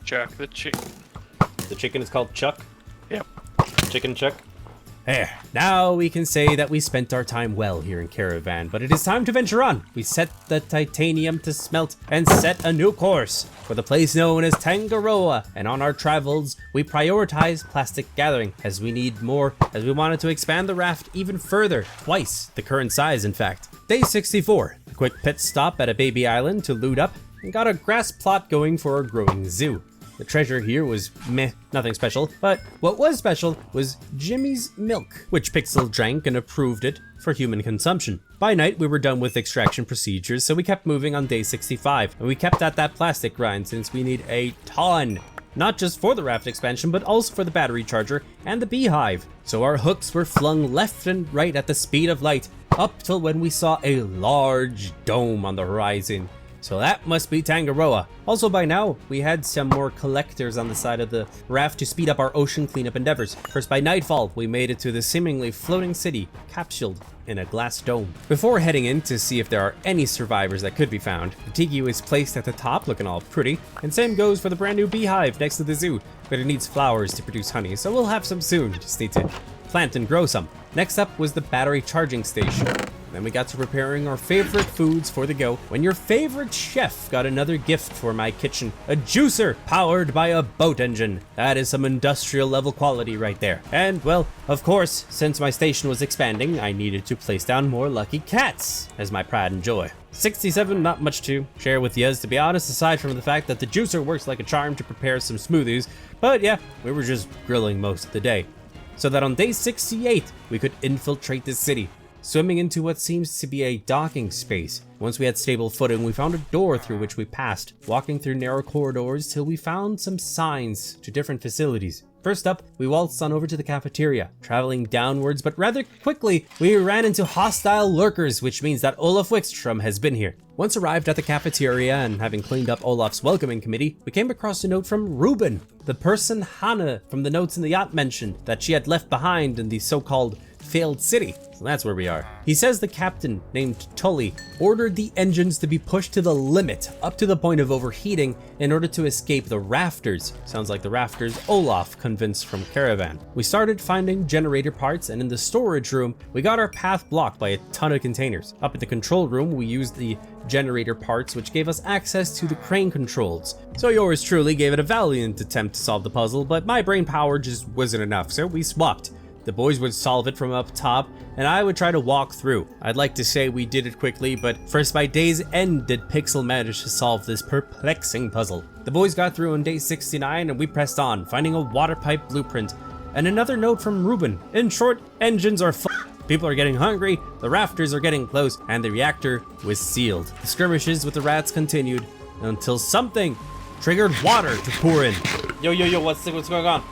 Chuck the chicken. The chicken is called Chuck? Yep. Chicken Chuck? There, now we can say that we spent our time well here in Caravan, but it is time to venture on. We set the titanium to smelt and set a new course for the place known as Tangaroa, and on our travels, we prioritize plastic gathering as we need more, as we wanted to expand the raft even further, twice the current size in fact. Day 64, a quick pit stop at a baby island to loot up, and got a grass plot going for a growing zoo. The treasure here was meh, nothing special, but what was special was Jimmy's milk, which Pixel drank and approved it for human consumption. By night, we were done with extraction procedures, so we kept moving on day 65, and we kept at that plastic grind since we need a ton. Not just for the raft expansion, but also for the battery charger and the beehive. So our hooks were flung left and right at the speed of light, up till when we saw a large dome on the horizon. So that must be Tangaroa. Also by now, we had some more collectors on the side of the raft to speed up our ocean cleanup endeavors. First, by nightfall, we made it to the seemingly floating city, capsuled in a glass dome. Before heading in to see if there are any survivors that could be found, the tiki was placed at the top, looking all pretty, and same goes for the brand new beehive next to the zoo, but it needs flowers to produce honey, so we'll have some soon, just need to plant and grow some. Next up was the battery charging station. Then we got to preparing our favorite foods for the go when your favorite chef got another gift for my kitchen. A juicer powered by a boat engine. That is some industrial level quality right there. And well, of course, since my station was expanding, I needed to place down more lucky cats as my pride and joy. 67, not much to share with yous, to be honest, aside from the fact that the juicer works like a charm to prepare some smoothies. But yeah, we were just grilling most of the day. So that on day 68, we could infiltrate the city, swimming into what seems to be a docking space. Once we had stable footing, we found a door through which we passed, walking through narrow corridors till we found some signs to different facilities. First up, we waltzed on over to the cafeteria, traveling downwards, but rather quickly, we ran into hostile lurkers, which means that Olaf Wickstrom has been here. Once arrived at the cafeteria and having cleaned up Olaf's welcoming committee, we came across a note from Ruben, the person Hannah from the notes in the yacht mentioned that she had left behind in the so-called failed city. So that's where we are. He says the captain, named Tully, ordered the engines to be pushed to the limit, up to the point of overheating, in order to escape the rafters. Sounds like the rafters Olaf convinced from Caravan. We started finding generator parts, and in the storage room, we got our path blocked by a ton of containers. Up in the control room, we used the generator parts, which gave us access to the crane controls. So yours truly gave it a valiant attempt to solve the puzzle, but my brain power just wasn't enough, so we swapped. The boys would solve it from up top, and I would try to walk through. I'd like to say we did it quickly, but first by day's end did Pixel manage to solve this perplexing puzzle. The boys got through on day 69, and we pressed on, finding a water pipe blueprint, and another note from Ruben. In short, engines are people are getting hungry, the rafters are getting close, and the reactor was sealed. The skirmishes with the rats continued until something triggered water to pour in. Yo, what's going on?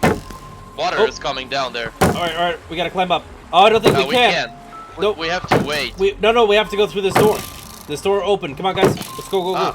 Water is coming down there. Alright, we gotta climb up. Oh, I don't think we can. No, we have to wait. No, we have to go through this door. This door open. Come on, guys. Let's go.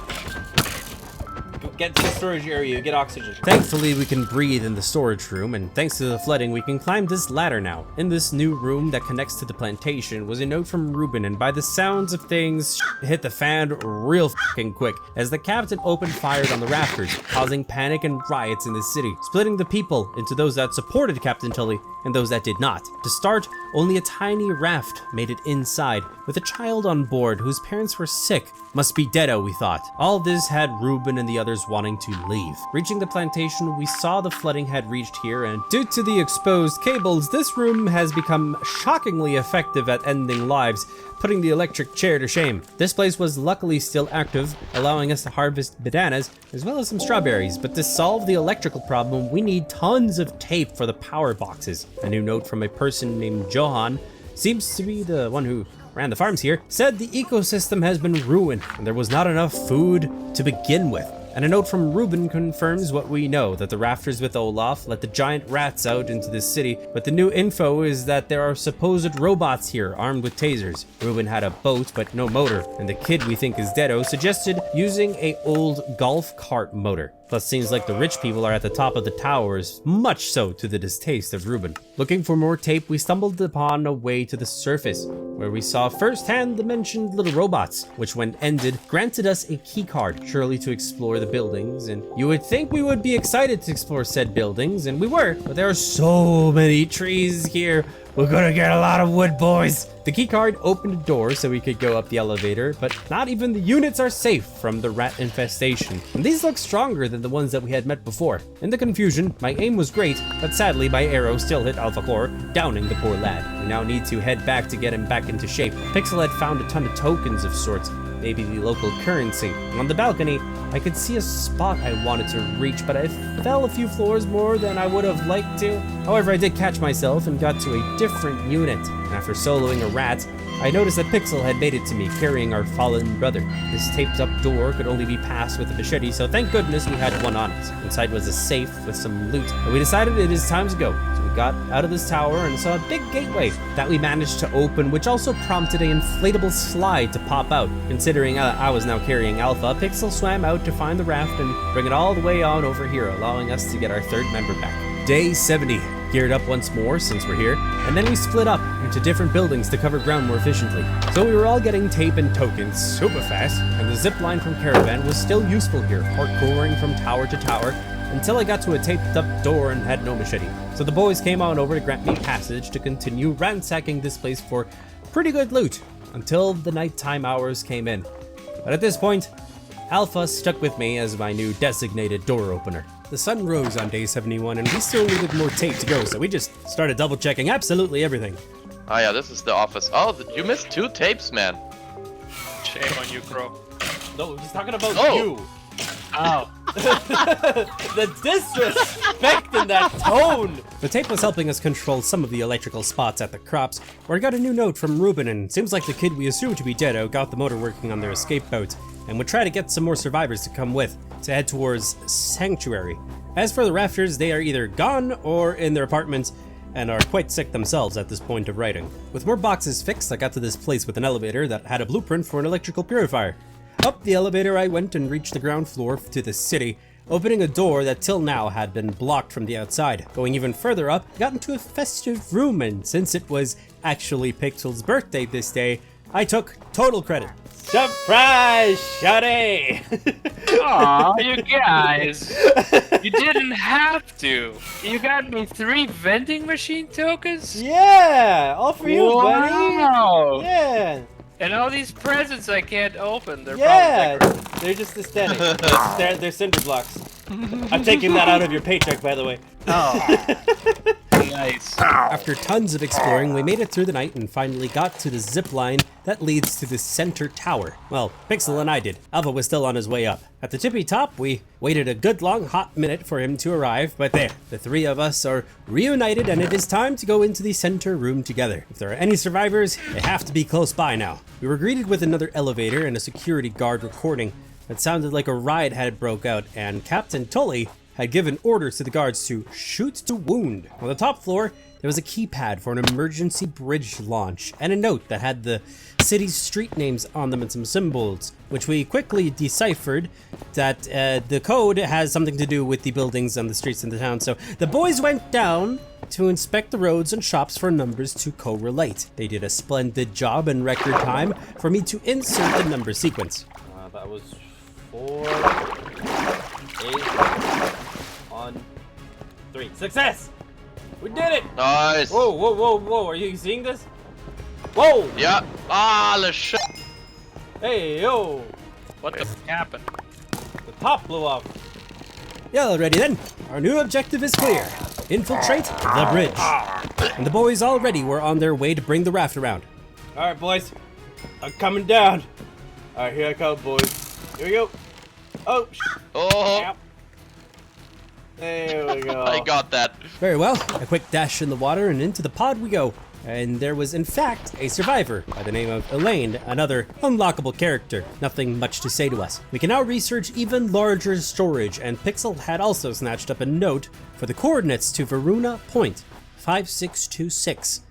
Get to the storage area, get oxygen. Thankfully, we can breathe in the storage room, and thanks to the flooding, we can climb this ladder now. In this new room that connects to the plantation was a note from Ruben, and by the sounds of things, hit the fan real fucking quick, as the captain opened fire on the rafters, causing panic and riots in the city, splitting the people into those that supported Captain Tully and those that did not. To start, only a tiny raft made it inside, with a child on board whose parents were sick. Must be deado, we thought. All this had Ruben and the others wanting to leave. Reaching the plantation, we saw the flooding had reached here, and due to the exposed cables, this room has become shockingly effective at ending lives, putting the electric chair to shame. This place was luckily still active, allowing us to harvest bananas, as well as some strawberries, but to solve the electrical problem, we need tons of tape for the power boxes. A new note from a person named Johan, seems to be the one who ran the farms here, said the ecosystem has been ruined, and there was not enough food to begin with. And a note from Ruben confirms what we know, that the rafters with Olaf let the giant rats out into the city, but the new info is that there are supposed robots here armed with tasers. Ruben had a boat but no motor, and the kid we think is deado suggested using a old golf cart motor. Plus seems like the rich people are at the top of the towers, much so to the distaste of Ruben. Looking for more tape, we stumbled upon a way to the surface, where we saw firsthand the mentioned little robots, which when ended, granted us a keycard, surely to explore the buildings, and you would think we would be excited to explore said buildings, and we were, but there are so many trees here. We're gonna get a lot of wood, boys. The keycard opened a door so we could go up the elevator, but not even the units are safe from the rat infestation. And these look stronger than the ones that we had met before. In the confusion, my aim was great, but sadly my arrow still hit Alpha Core, downing the poor lad. We now need to head back to get him back into shape. Pixel had found a ton of tokens of sorts, maybe the local currency. And on the balcony, I could see a spot I wanted to reach, but I fell a few floors more than I would have liked to. However, I did catch myself and got to a different unit. And after soloing a rat, I noticed that Pixel had made it to me, carrying our fallen brother. This taped up door could only be passed with a machete, so thank goodness we had one on it. Inside was a safe with some loot, and we decided it is time to go. So we got out of this tower and saw a big gateway that we managed to open, which also prompted an inflatable slide to pop out. Considering I was now carrying Alpha, Pixel swam out to find the raft and bring it all the way on over here, allowing us to get our third member back. Day 70. Geared up once more since we're here, and then we split up into different buildings to cover ground more efficiently. So we were all getting tape and tokens super fast, and the zip line from Caravan was still useful here, parkouring from tower to tower, until I got to a taped up door and had no machete. So the boys came on over to grant me passage to continue ransacking this place for pretty good loot, until the nighttime hours came in. But at this point, Alpha stuck with me as my new designated door opener. The sun rose on day 71 and we still needed more tape to go, so we just started double checking absolutely everything. Oh yeah, this is the office. Oh, you missed 2 tapes, man. Shame on you, Crow. No, he's talking about Oh. you. Oh. The disrespect in that tone! The tape was helping us control some of the electrical spots at the crops, where I got a new note from Ruben, and seems like the kid we assumed to be dead got the motor working on their escape boat, and would try to get some more survivors to come with, to head towards Sanctuary. As for the rafters, they are either gone or in their apartments, and are quite sick themselves at this point of writing. With more boxes fixed, I got to this place with an elevator that had a blueprint for an electrical purifier. Up the elevator I went and reached the ground floor to the city, opening a door that till now had been blocked from the outside. Going even further up, I got into a festive room, and since it was actually Pixel's birthday this day, I took total credit. Surprise, Shawty! Aw, you guys. You didn't have to. You got me 3 vending machine tokens? Yeah! All for you, Wow. buddy! Yeah! And all these presents I can't open. They're Yeah! probably They're just aesthetic. they're cinder blocks. I'm taking that out of your paycheck, by the way. Oh. Nice. After tons of exploring, we made it through the night and finally got to the zip line that leads to the center tower. Well, Pixel and I did. Alpha was still on his way up. At the tippy top, we waited a good long hot minute for him to arrive, but there, the 3 of us are reunited and it is time to go into the center room together. If there are any survivors, they have to be close by now. We were greeted with another elevator and a security guard recording. It sounded like a riot had broke out, and Captain Tully had given orders to the guards to shoot to wound. On the top floor, there was a keypad for an emergency bridge launch, and a note that had the city's street names on them and some symbols, which we quickly deciphered that the code has something to do with the buildings and the streets in the town. So the boys went down to inspect the roads and shops for numbers to correlate. They did a splendid job in record time for me to insert the number sequence. That was 4, 8, 1, 3. Success! We did it! Nice. Whoa, whoa, whoa, whoa. Are you seeing this? Whoa! Yeah. Ah, the shit. Hey, yo! What the f happened? The top blew off. Yeah, already then. Our new objective is clear. Infiltrate the bridge. And the boys already were on their way to bring the raft around. Alright, boys. I'm coming down. Alright, here I come, boys. Here we go. Oh, Oh. Yep. There we go. I got that. Very well. A quick dash in the water and into the pod we go. And there was in fact a survivor by the name of Elaine, another unlockable character. Nothing much to say to us. We can now research even larger storage, and Pixel had also snatched up a note for the coordinates to Varuna Point 5626.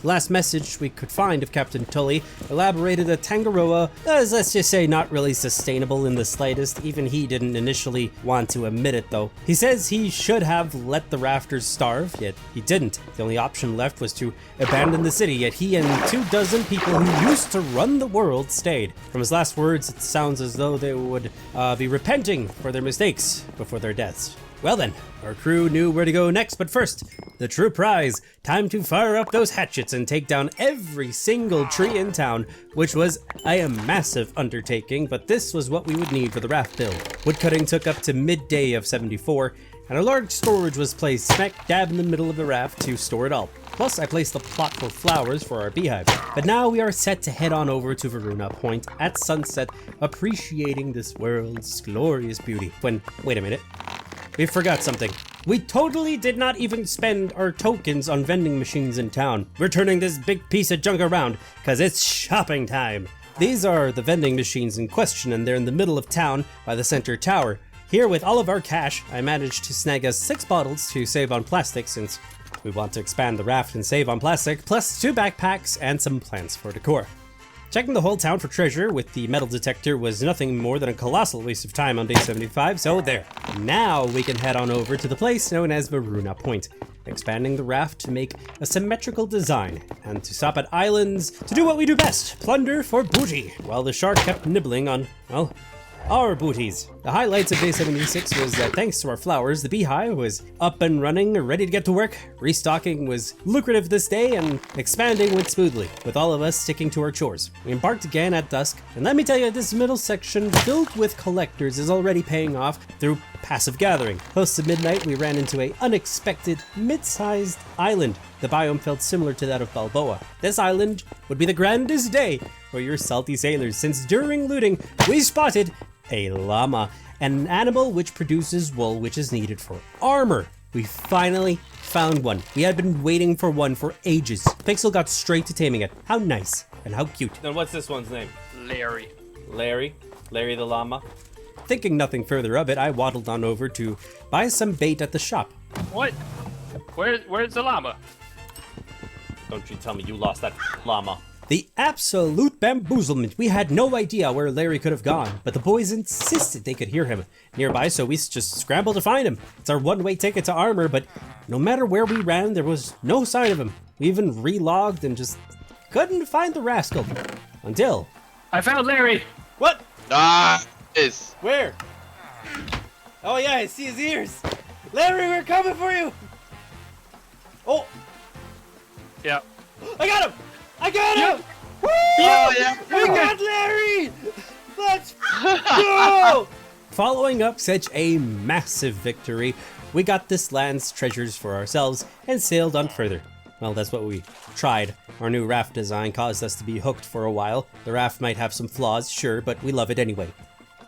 The last message we could find of Captain Tully elaborated that Tangaroa is, let's just say, not really sustainable in the slightest. Even he didn't initially want to admit it, though. He says he should have let the rafters starve, yet he didn't. The only option left was to abandon the city, yet he and 24 people who used to run the world stayed. From his last words, it sounds as though they would be repenting for their mistakes before their deaths. Well then, our crew knew where to go next, but first, the true prize. Time to fire up those hatchets and take down every single tree in town, which was a massive undertaking, but this was what we would need for the raft build. Woodcutting took up to midday of 74, and a large storage was placed smack dab in the middle of the raft to store it all. Plus, I placed a plot for flowers for our beehive. But now we are set to head on over to Varuna Point at sunset, appreciating this world's glorious beauty. When, wait a minute. We forgot something. We totally did not even spend our tokens on vending machines in town. We're turning this big piece of junk around, cause it's shopping time. These are the vending machines in question, and they're in the middle of town by the center tower. Here with all of our cash, I managed to snag us 6 bottles to save on plastic since We want to expand the raft and save on plastic, plus 2 backpacks and some plants for decor. Checking the whole town for treasure with the metal detector was nothing more than a colossal waste of time on day 75, so there. Now we can head on over to the place known as Varuna Point, expanding the raft to make a symmetrical design, and to stop at islands to do what we do best, plunder for booty, while the shark kept nibbling on, well, our booties. The highlights of day 76 was that thanks to our flowers, the beehive was up and running, ready to get to work. Restocking was lucrative this day, and expanding went smoothly, with all of us sticking to our chores. We embarked again at dusk, and let me tell you, this middle section filled with collectors is already paying off through passive gathering. Close to midnight, we ran into an unexpected, mid-sized island. The biome felt similar to that of Balboa. This island would be the grandest day for your salty sailors, since during looting, we spotted a llama, an animal which produces wool which is needed for armor. We finally found one. We had been waiting for one for ages. Pixel got straight to taming it. How nice and how cute. Then what's this one's name? Larry. Larry the llama. Thinking nothing further of it, I waddled on over to buy some bait at the shop. What? Where's the llama? Don't you tell me you lost that llama. The absolute bamboozlement. We had no idea where Larry could have gone, but the boys insisted they could hear him nearby, so we just scrambled to find him. It's our one-way ticket to armor, but no matter where we ran, there was no sign of him. We even re-logged and just couldn't find the rascal. Until... I found Larry! What? Is. Where? Oh yeah, I see his ears. Larry, we're coming for you! Oh! Yeah. I got him! I got him! Woo! Oh, yeah. We got Larry! Let's go! Following up such a massive victory, we got this land's treasures for ourselves and sailed on further. Well, that's what we tried. Our new raft design caused us to be hooked for a while. The raft might have some flaws, sure, but we love it anyway.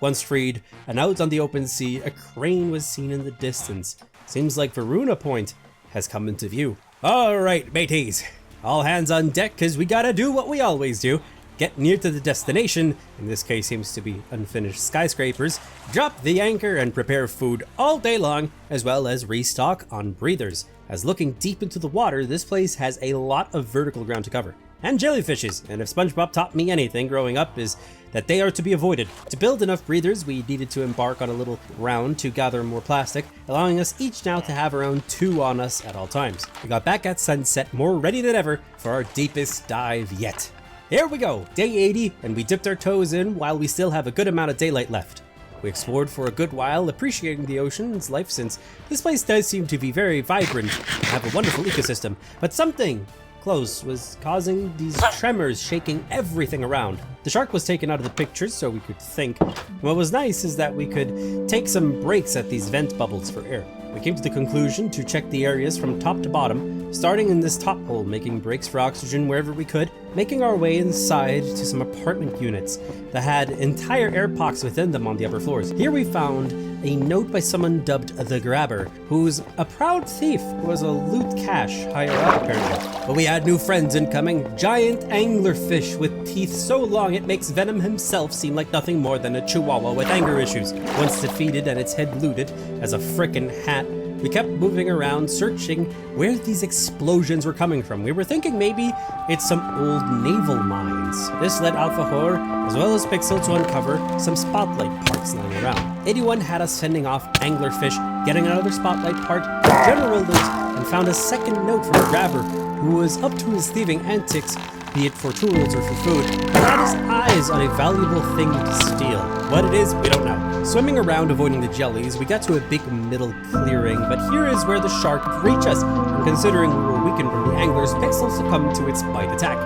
Once freed and out on the open sea, a crane was seen in the distance. Seems like Varuna Point has come into view. Alright, mateys. All hands on deck, cause we gotta do what we always do. Get near to the destination, in this case seems to be unfinished skyscrapers, drop the anchor and prepare food all day long, as well as restock on breathers. As looking deep into the water, this place has a lot of vertical ground to cover. And jellyfishes, and if SpongeBob taught me anything growing up is that they are to be avoided. To build enough breathers, we needed to embark on a little round to gather more plastic, allowing us each now to have around 2 on us at all times. We got back at sunset more ready than ever for our deepest dive yet. Here we go, day 80, and we dipped our toes in while we still have a good amount of daylight left. We explored for a good while, appreciating the ocean's life since this place does seem to be very vibrant and have a wonderful ecosystem, but something close was causing these tremors, shaking everything around. The shark was taken out of the pictures so we could think. What was nice is that we could take some breaks at these vent bubbles for air. We came to the conclusion to check the areas from top to bottom, starting in this top hole, making breaks for oxygen wherever we could, making our way inside to some apartment units that had entire air pockets within them on the upper floors. Here we found a note by someone dubbed the Grabber, who's a proud thief who was a loot cache higher up apparently. But we had new friends incoming, giant anglerfish with teeth so long it makes Venom himself seem like nothing more than a chihuahua with anger issues. Once defeated and its head looted as a frickin' hat, we kept moving around searching where these explosions were coming from. We were thinking maybe it's some old naval mines. This led Alpha Horror as well as Pixel to uncover some spotlight parts lying around. 81 had us sending off anglerfish, getting another spotlight part, general loot, and found a second note from a grabber who was up to his thieving antics, be it for tools or for food, and had his eyes on a valuable thing to steal. What it is, we don't know. Swimming around avoiding the jellies, we got to a big middle clearing, but here is where the shark could reach us, and considering we were weakened from the anglers, Pixel succumbed to its bite attack.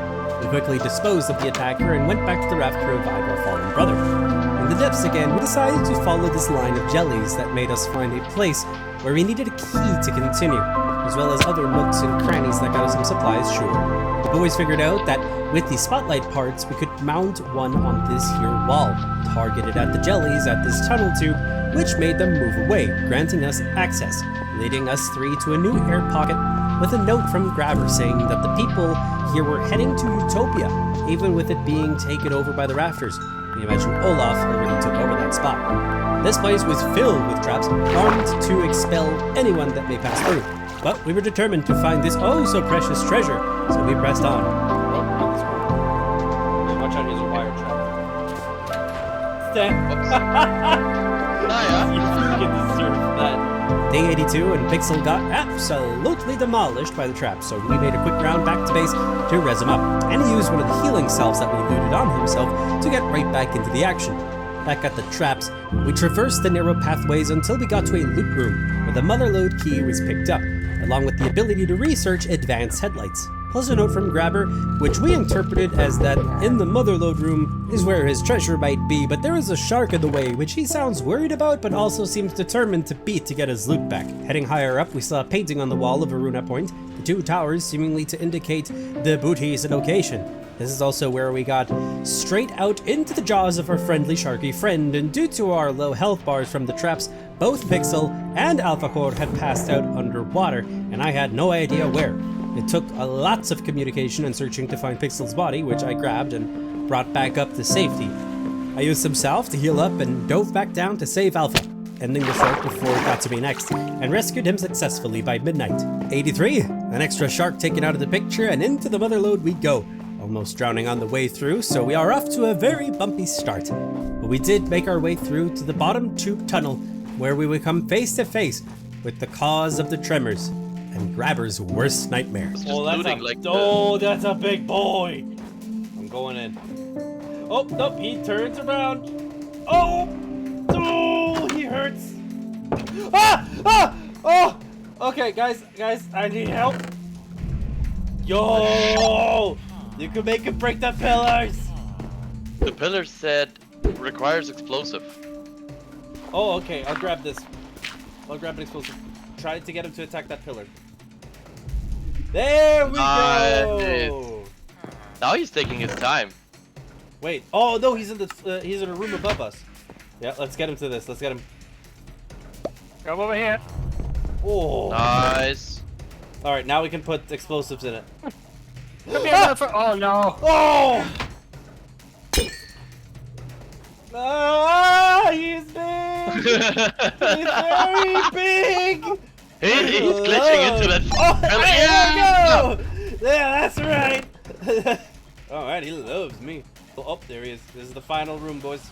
We quickly disposed of the attacker and went back to the raft to revive our fallen brother. In the depths again, we decided to follow this line of jellies that made us find a place where we needed a key to continue, as well as other nooks and crannies that got us some supplies, sure. The boys figured out that with the spotlight parts, we could mount one on this here wall, targeted at the jellies at this tunnel tube, which made them move away, granting us access, leading us 3 to a new air pocket with a note from Grabber saying that the people here were heading to Utopia, even with it being taken over by the rafters. We imagine Olaf already took over that spot. This place was filled with traps, armed to expel anyone that may pass through. But we were determined to find this oh so precious treasure, so we pressed on. Oh, not this one. Yeah, watch out, here's a wire trap. You can deserve that. Day 82 and Pixel got absolutely demolished by the trap, so we made a quick round back to base to res him up. And he used one of the healing salves that we looted on himself to get right back into the action. Back at the traps, we traversed the narrow pathways until we got to a loot room where the motherlode key was picked up, along with the ability to research advanced headlights. Plus a note from Grabber, which we interpreted as that in the motherlode room is where his treasure might be, but there is a shark in the way, which he sounds worried about, but also seems determined to beat to get his loot back. Heading higher up, we saw a painting on the wall of Aruna Point, the two towers seemingly to indicate the booty's location. This is also where we got straight out into the jaws of our friendly sharky friend, and due to our low health bars from the traps, both Pixel and AlphaCore had passed out underwater, and I had no idea where. It took lots of communication and searching to find Pixel's body, which I grabbed and brought back up to safety. I used some salve to heal up and dove back down to save Alpha, ending the shark before it got to me next, and rescued him successfully by midnight. 83, an extra shark taken out of the picture, and into the motherlode we go. Almost drowning on the way through, so we are off to a very bumpy start. But we did make our way through to the bottom tube tunnel, where we would come face to face with the cause of the tremors and Grabber's worst nightmare. That's a big boy. I'm going in. Oh, nope, he turns around. Oh, he hurts. Oh. Okay, guys, I need help. Yo, you can make him break the pillars. The pillar said requires explosive. Oh, okay, I'll grab this. I'll grab an explosive. Try to get him to attack that pillar. There we go. Now he's taking his time. Wait. Oh no, he's in a room above us. Yeah, let's get him to this. Let's get him. Come over here. Oh. Nice. All right, now we can put explosives in it. Come here, oh no. Oh. Ah, he's big. He's very big. He's glitching into that. Oh, there we go. Yeah, that's right. All right, he loves me. Oh, there he is. This is the final room, boys.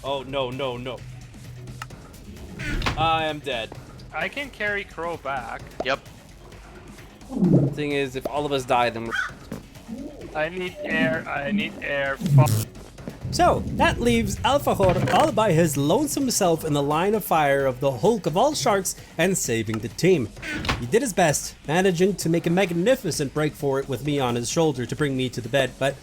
Oh no. I am dead. I can carry Crow back. Yep. Thing is, if all of us die, then I need air. So, that leaves AlphaCore all by his lonesome self in the line of fire of the Hulk of all sharks and saving the team. He did his best, managing to make a magnificent break for it with me on his shoulder to bring me to the bed, but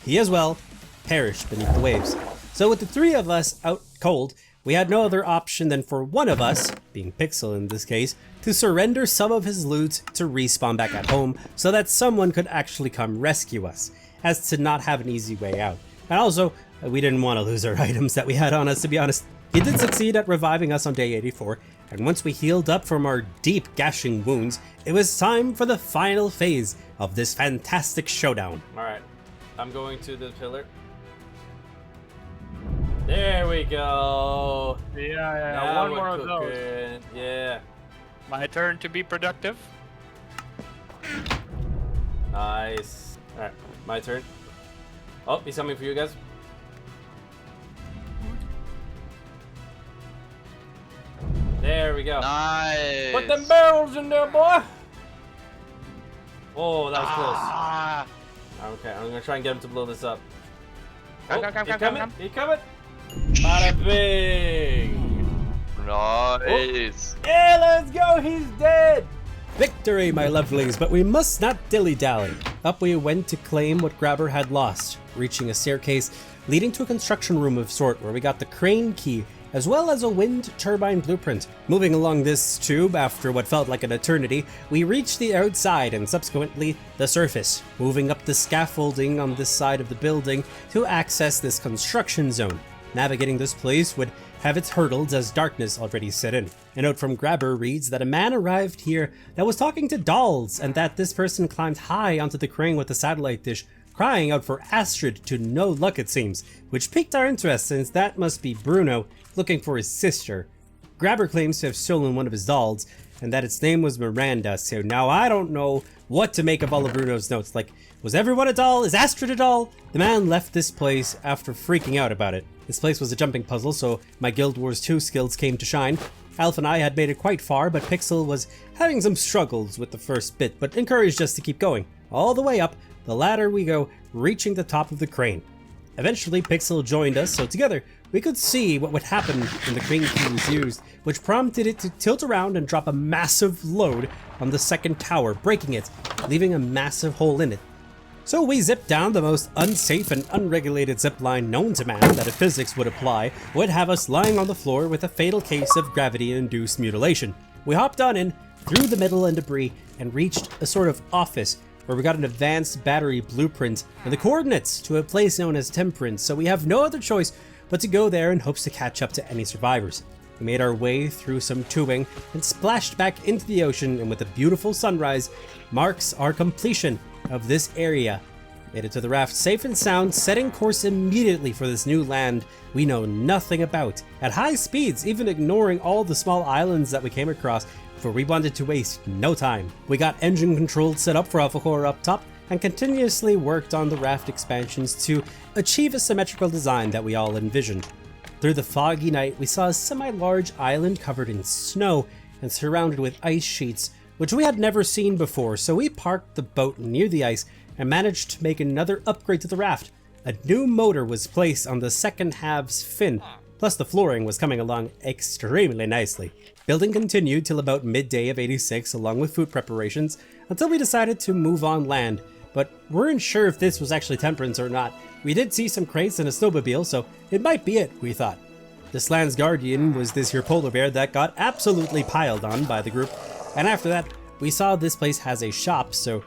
he as well perished beneath the waves. So with the three of us out cold, we had no other option than for one of us, being Pixel in this case, to surrender some of his loot to respawn back at home so that someone could actually come rescue us, as to not have an easy way out. And also, we didn't want to lose our items that we had on us, to be honest. He did succeed at reviving us on day 84, and once we healed up from our deep gashing wounds, it was time for the final phase of this fantastic showdown. Alright, I'm going to the pillar. There we go. Yeah, now one we're more cooking. of those. Yeah. My turn to be productive. Nice. Alright, my turn. Oh, he's coming for you guys. There we go. Nice. Put them barrels in there, boy. Oh, that was close. Okay, I'm gonna try and get him to blow this up. Come. He coming. Bada bing. Nice. Yeah, let's go. He's dead. Victory, my lovelies, but we must not dilly-dally. Up we went to claim what Grabber had lost, reaching a staircase leading to a construction room of sort where we got the crane key, as well as a wind turbine blueprint. Moving along this tube after what felt like an eternity, we reached the outside and subsequently the surface, moving up the scaffolding on this side of the building to access this construction zone. Navigating this place would have its hurdles as darkness already set in. A note from Grabber reads that a man arrived here that was talking to dolls, and that this person climbed high onto the crane with a satellite dish, crying out for Astrid to no luck it seems, which piqued our interest since that must be Bruno looking for his sister. Grabber claims to have stolen one of his dolls, and that its name was Miranda. So now I don't know what to make of all of Bruno's notes. Like, was everyone a doll? Is Astrid a doll? The man left this place after freaking out about it. This place was a jumping puzzle, so my Guild Wars 2 skills came to shine. Alf and I had made it quite far, but Pixel was having some struggles with the first bit, but encouraged us to keep going. All the way up the ladder we go, reaching the top of the crane. Eventually, Pixel joined us, so together we could see what would happen when the crane key was used, which prompted it to tilt around and drop a massive load on the second tower, breaking it, leaving a massive hole in it. So we zipped down the most unsafe and unregulated zipline known to man that if physics would apply, would have us lying on the floor with a fatal case of gravity-induced mutilation. We hopped on in, through the metal and debris, and reached a sort of office where we got an advanced battery blueprint and the coordinates to a place known as Temperance, so we have no other choice but to go there in hopes to catch up to any survivors. We made our way through some tubing and splashed back into the ocean, and with a beautiful sunrise marks our completion of this area. Made it to the raft safe and sound, setting course immediately for this new land we know nothing about. At high speeds, even ignoring all the small islands that we came across, for we wanted to waste no time. We got engine controls set up for Alpha Core up top, and continuously worked on the raft expansions to achieve a symmetrical design that we all envisioned. Through the foggy night, we saw a semi-large island covered in snow and surrounded with ice sheets, which we had never seen before, so we parked the boat near the ice and managed to make another upgrade to the raft. A new motor was placed on the second half's fin, plus the flooring was coming along extremely nicely. Building continued till about midday of 86 along with food preparations, until we decided to move on land, but weren't sure if this was actually Temperance or not. We did see some crates and a snowmobile, so it might be it, we thought. This land's guardian was this here polar bear that got absolutely piled on by the group, and after that, we saw this place has a shop, so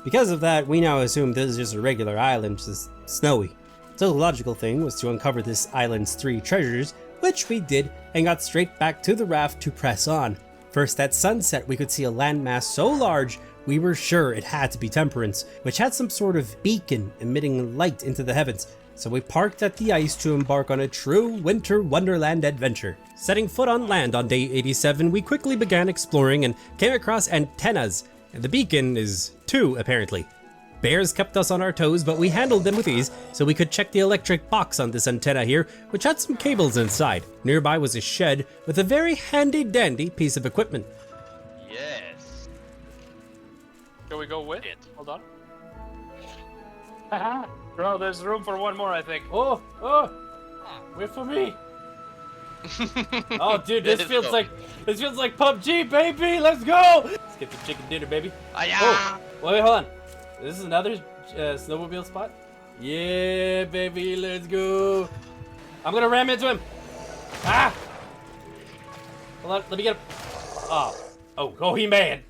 because of that, we now assume this is just a regular island, just snowy. So the logical thing was to uncover this island's 3 treasures, which we did, and got straight back to the raft to press on. First, at sunset, we could see a landmass so large, we were sure it had to be Temperance, which had some sort of beacon emitting light into the heavens. So we parked at the ice to embark on a true winter wonderland adventure. Setting foot on land on day 87, we quickly began exploring and came across antennas, and the beacon is 2 apparently. Bears kept us on our toes, but we handled them with ease, so we could check the electric box on this antenna here, which had some cables inside. Nearby was a shed with a very handy-dandy piece of equipment. Yes. Can we go with it? Hold on. Haha! Bro, there's room for one more, I think. Oh! Wait for me! Oh, dude, this feels like PUBG, baby! Let's go! Let's get the chicken dinner, baby. Oh, wait, hold on. This is another snowmobile spot? Yeah, baby, let's go. I'm gonna ram into him. Ah! Hold on, let me get him. Oh, he mad.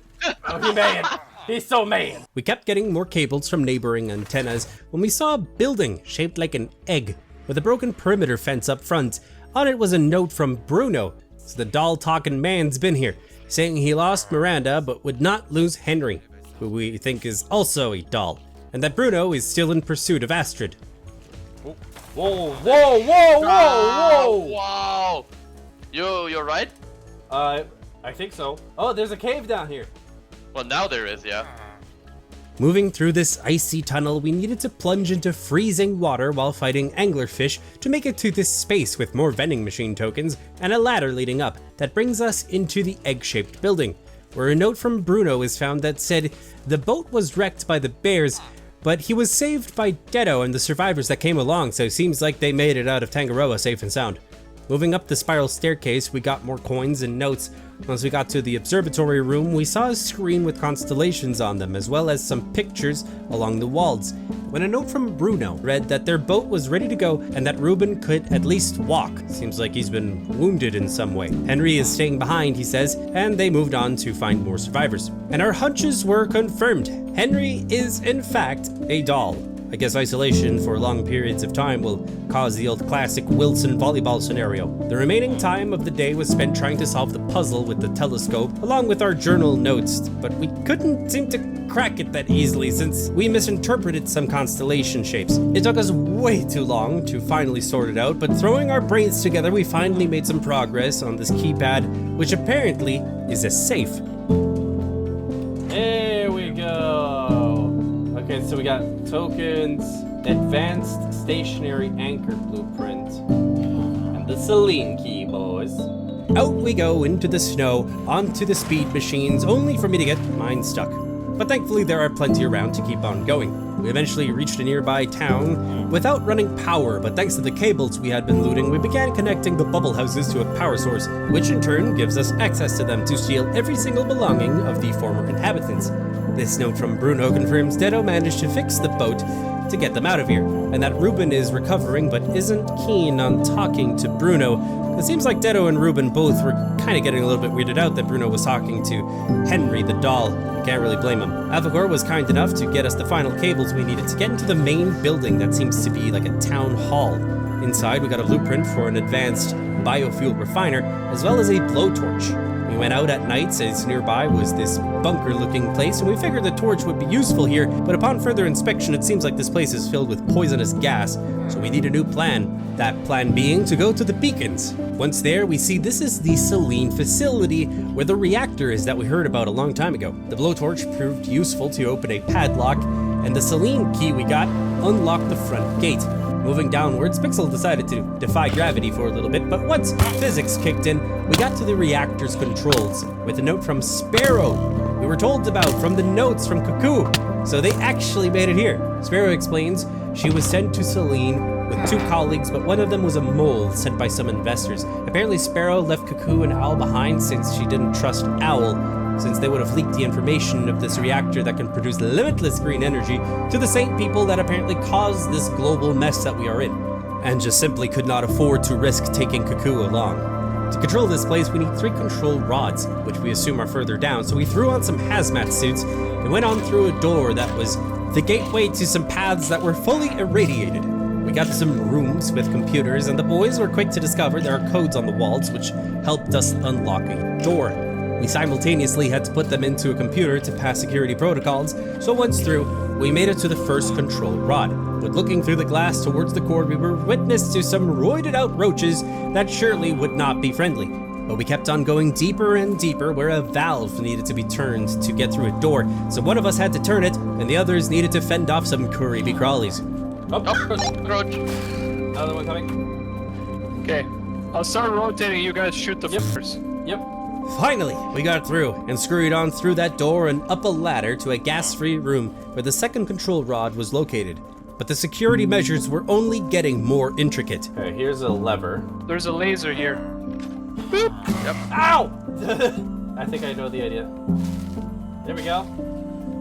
Oh, he mad. He's so mad. We kept getting more cables from neighboring antennas when we saw a building shaped like an egg with a broken perimeter fence up front. On it was a note from Bruno. So the doll-talking man's been here, saying he lost Miranda but would not lose Henry, who we think is also a doll, and that Bruno is still in pursuit of Astrid. Whoa! Wow! You're right? I think so. Oh, there's a cave down here. Well, now there is, yeah. Moving through this icy tunnel, we needed to plunge into freezing water while fighting anglerfish to make it to this space with more vending machine tokens and a ladder leading up that brings us into the egg-shaped building, where a note from Bruno is found that said the boat was wrecked by the bears, but he was saved by Dedo and the survivors that came along, so it seems like they made it out of Tangaroa safe and sound. Moving up the spiral staircase, we got more coins and notes. Once we got to the observatory room, we saw a screen with constellations on them, as well as some pictures along the walls, when a note from Bruno read that their boat was ready to go and that Ruben could at least walk. Seems like he's been wounded in some way. Henry is staying behind, he says, and they moved on to find more survivors. And our hunches were confirmed. Henry is, in fact, a doll. I guess isolation for long periods of time will cause the old classic Wilson volleyball scenario. The remaining time of the day was spent trying to solve the puzzle with the telescope, along with our journal notes, but we couldn't seem to crack it that easily since we misinterpreted some constellation shapes. It took us way too long to finally sort it out, but throwing our brains together, we finally made some progress on this keypad, which apparently is a safe. There we go. Okay, so we got tokens, advanced stationary anchor blueprint, and the Celine key, boys. Out we go into the snow, onto the speed machines, only for me to get mine stuck. But thankfully there are plenty around to keep on going. We eventually reached a nearby town without running power, but thanks to the cables we had been looting, we began connecting the bubble houses to a power source, which in turn gives us access to them to steal every single belonging of the former inhabitants. This note from Bruno confirms Dedo managed to fix the boat to get them out of here, and that Ruben is recovering but isn't keen on talking to Bruno. It seems like Dedo and Ruben both were kind of getting a little bit weirded out that Bruno was talking to Henry the doll. Can't really blame him. Avagor was kind enough to get us the final cables we needed to get into the main building that seems to be like a town hall. Inside, we got a blueprint for an advanced biofuel refiner, as well as a blowtorch. We went out at night as nearby was this bunker-looking place, and we figured the torch would be useful here, but upon further inspection, it seems like this place is filled with poisonous gas, so we need a new plan. That plan being to go to the beacons. Once there, we see this is the Celine facility where the reactor is that we heard about a long time ago. The blowtorch proved useful to open a padlock, and the Celine key we got unlocked the front gate. Moving downwards, Pixel decided to defy gravity for a little bit, but once physics kicked in, we got to the reactor's controls with a note from Sparrow. We were told about from the notes from Cuckoo, so they actually made it here. Sparrow explains she was sent to Celine with 2 colleagues, but one of them was a mole sent by some investors. Apparently Sparrow left Cuckoo and Owl behind since she didn't trust Owl, since they would have leaked the information of this reactor that can produce limitless green energy to the same people that apparently caused this global mess that we are in, and just simply could not afford to risk taking Cuckoo along. To control this place, we need 3 control rods, which we assume are further down, so we threw on some hazmat suits and went on through a door that was the gateway to some paths that were fully irradiated. We got to some rooms with computers, and the boys were quick to discover there are codes on the walls which helped us unlock a door. We simultaneously had to put them into a computer to pass security protocols, so once through, we made it to the first control rod. But looking through the glass towards the cord, we were witness to some roided out roaches that surely would not be friendly. But we kept on going deeper and deeper where a valve needed to be turned to get through a door, so one of us had to turn it, and the others needed to fend off some creepy crawlies. Roach. Another one coming. Okay, I'll start rotating. You guys shoot the first. Yep. Finally, we got through and scurried on through that door and up a ladder to a gas-free room where the second control rod was located. But the security measures were only getting more intricate. Okay, here's a lever. There's a laser here. Boop. Yep. Ow! I think I know the idea. There we go.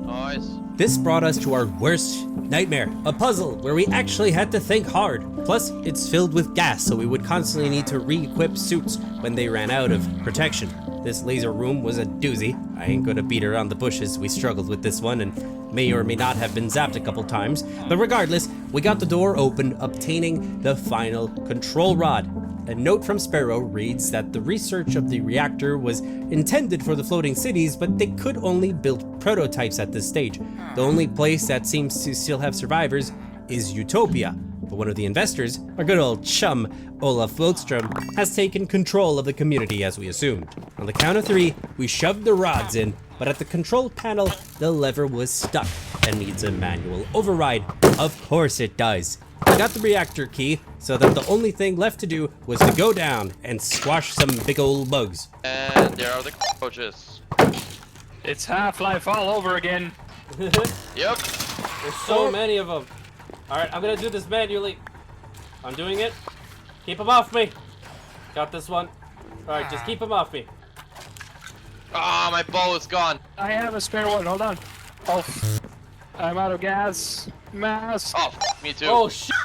Nice. This brought us to our worst nightmare, a puzzle where we actually had to think hard. Plus, it's filled with gas, so we would constantly need to re-equip suits when they ran out of protection. This laser room was a doozy. I ain't gonna beat around the bushes. We struggled with this one and may or may not have been zapped a couple times. But regardless, we got the door open, obtaining the final control rod. A note from Sparrow reads that the research of the reactor was intended for the floating cities, but they could only build prototypes at this stage. The only place that seems to still have survivors is Utopia. But one of the investors, our good old chum, Olaf Flodstrom, has taken control of the community as we assumed. On the count of 3, we shoved the rods in, but at the control panel, the lever was stuck and needs a manual override. Of course it does. We got the reactor key, so that the only thing left to do was to go down and squash some big old bugs. And there are the coaches. It's Half-Life all over again. Yep. There's so many of them. Alright, I'm gonna do this manually. I'm doing it. Keep them off me. Got this one. Alright, just keep them off me. Ah, my bow is gone. I have a spare one. Hold on. Oh, I'm out of gas. Mask. Oh, me too. Oh, shit.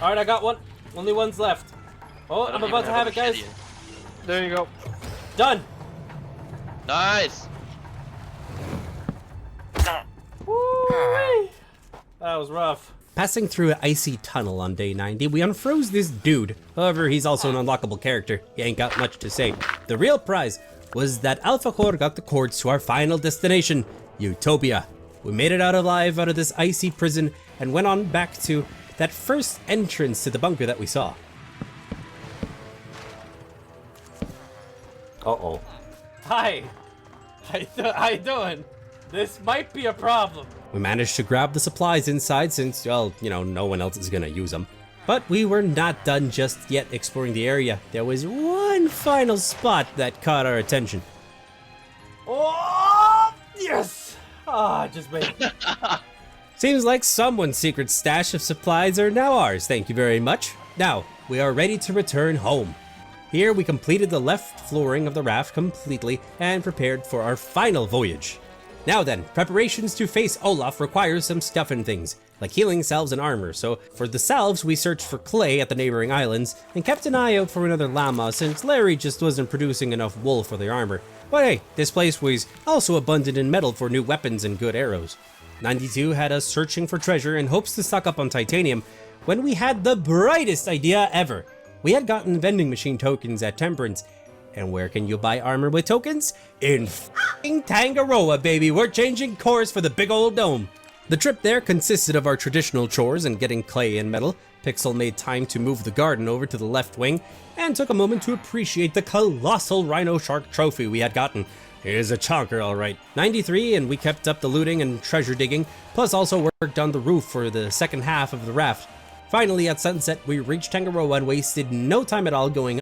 Alright, I got one. Only one's left. Oh, I'm about to have it, guys. There you go. Done. Nice. Woo-wee. That was rough. Passing through an icy tunnel on day 90, we unfroze this dude. However, he's also an unlockable character. He ain't got much to say. The real prize was that Alpha Core got the cords to our final destination, Utopia. We made it out alive out of this icy prison and went on back to that first entrance to the bunker that we saw. Uh-oh. Hi. How you doing? This might be a problem. We managed to grab the supplies inside since, well, you know, no one else is gonna use them. But we were not done just yet exploring the area. There was one final spot that caught our attention. Oh, yes! Ah, just made it. Seems like someone's secret stash of supplies are now ours, thank you very much. Now, we are ready to return home. Here we completed the left flooring of the raft completely and prepared for our final voyage. Now then, preparations to face Olaf requires some stuff and things, like healing salves and armor, so for the salves we searched for clay at the neighboring islands and kept an eye out for another llama since Larry just wasn't producing enough wool for the armor. But hey, this place was also abundant in metal for new weapons and good arrows. 92 had us searching for treasure in hopes to stock up on titanium when we had the brightest idea ever. We had gotten vending machine tokens at Temperance. And where can you buy armor with tokens? In f***ing Tangaroa, baby! We're changing course for the big old dome! The trip there consisted of our traditional chores and getting clay and metal. Pixel made time to move the garden over to the left wing and took a moment to appreciate the colossal rhino shark trophy we had gotten. Here's a chonker, alright. 93, and we kept up the looting and treasure digging, plus also worked on the roof for the second half of the raft. Finally, at sunset, we reached Tangaroa and wasted no time at all going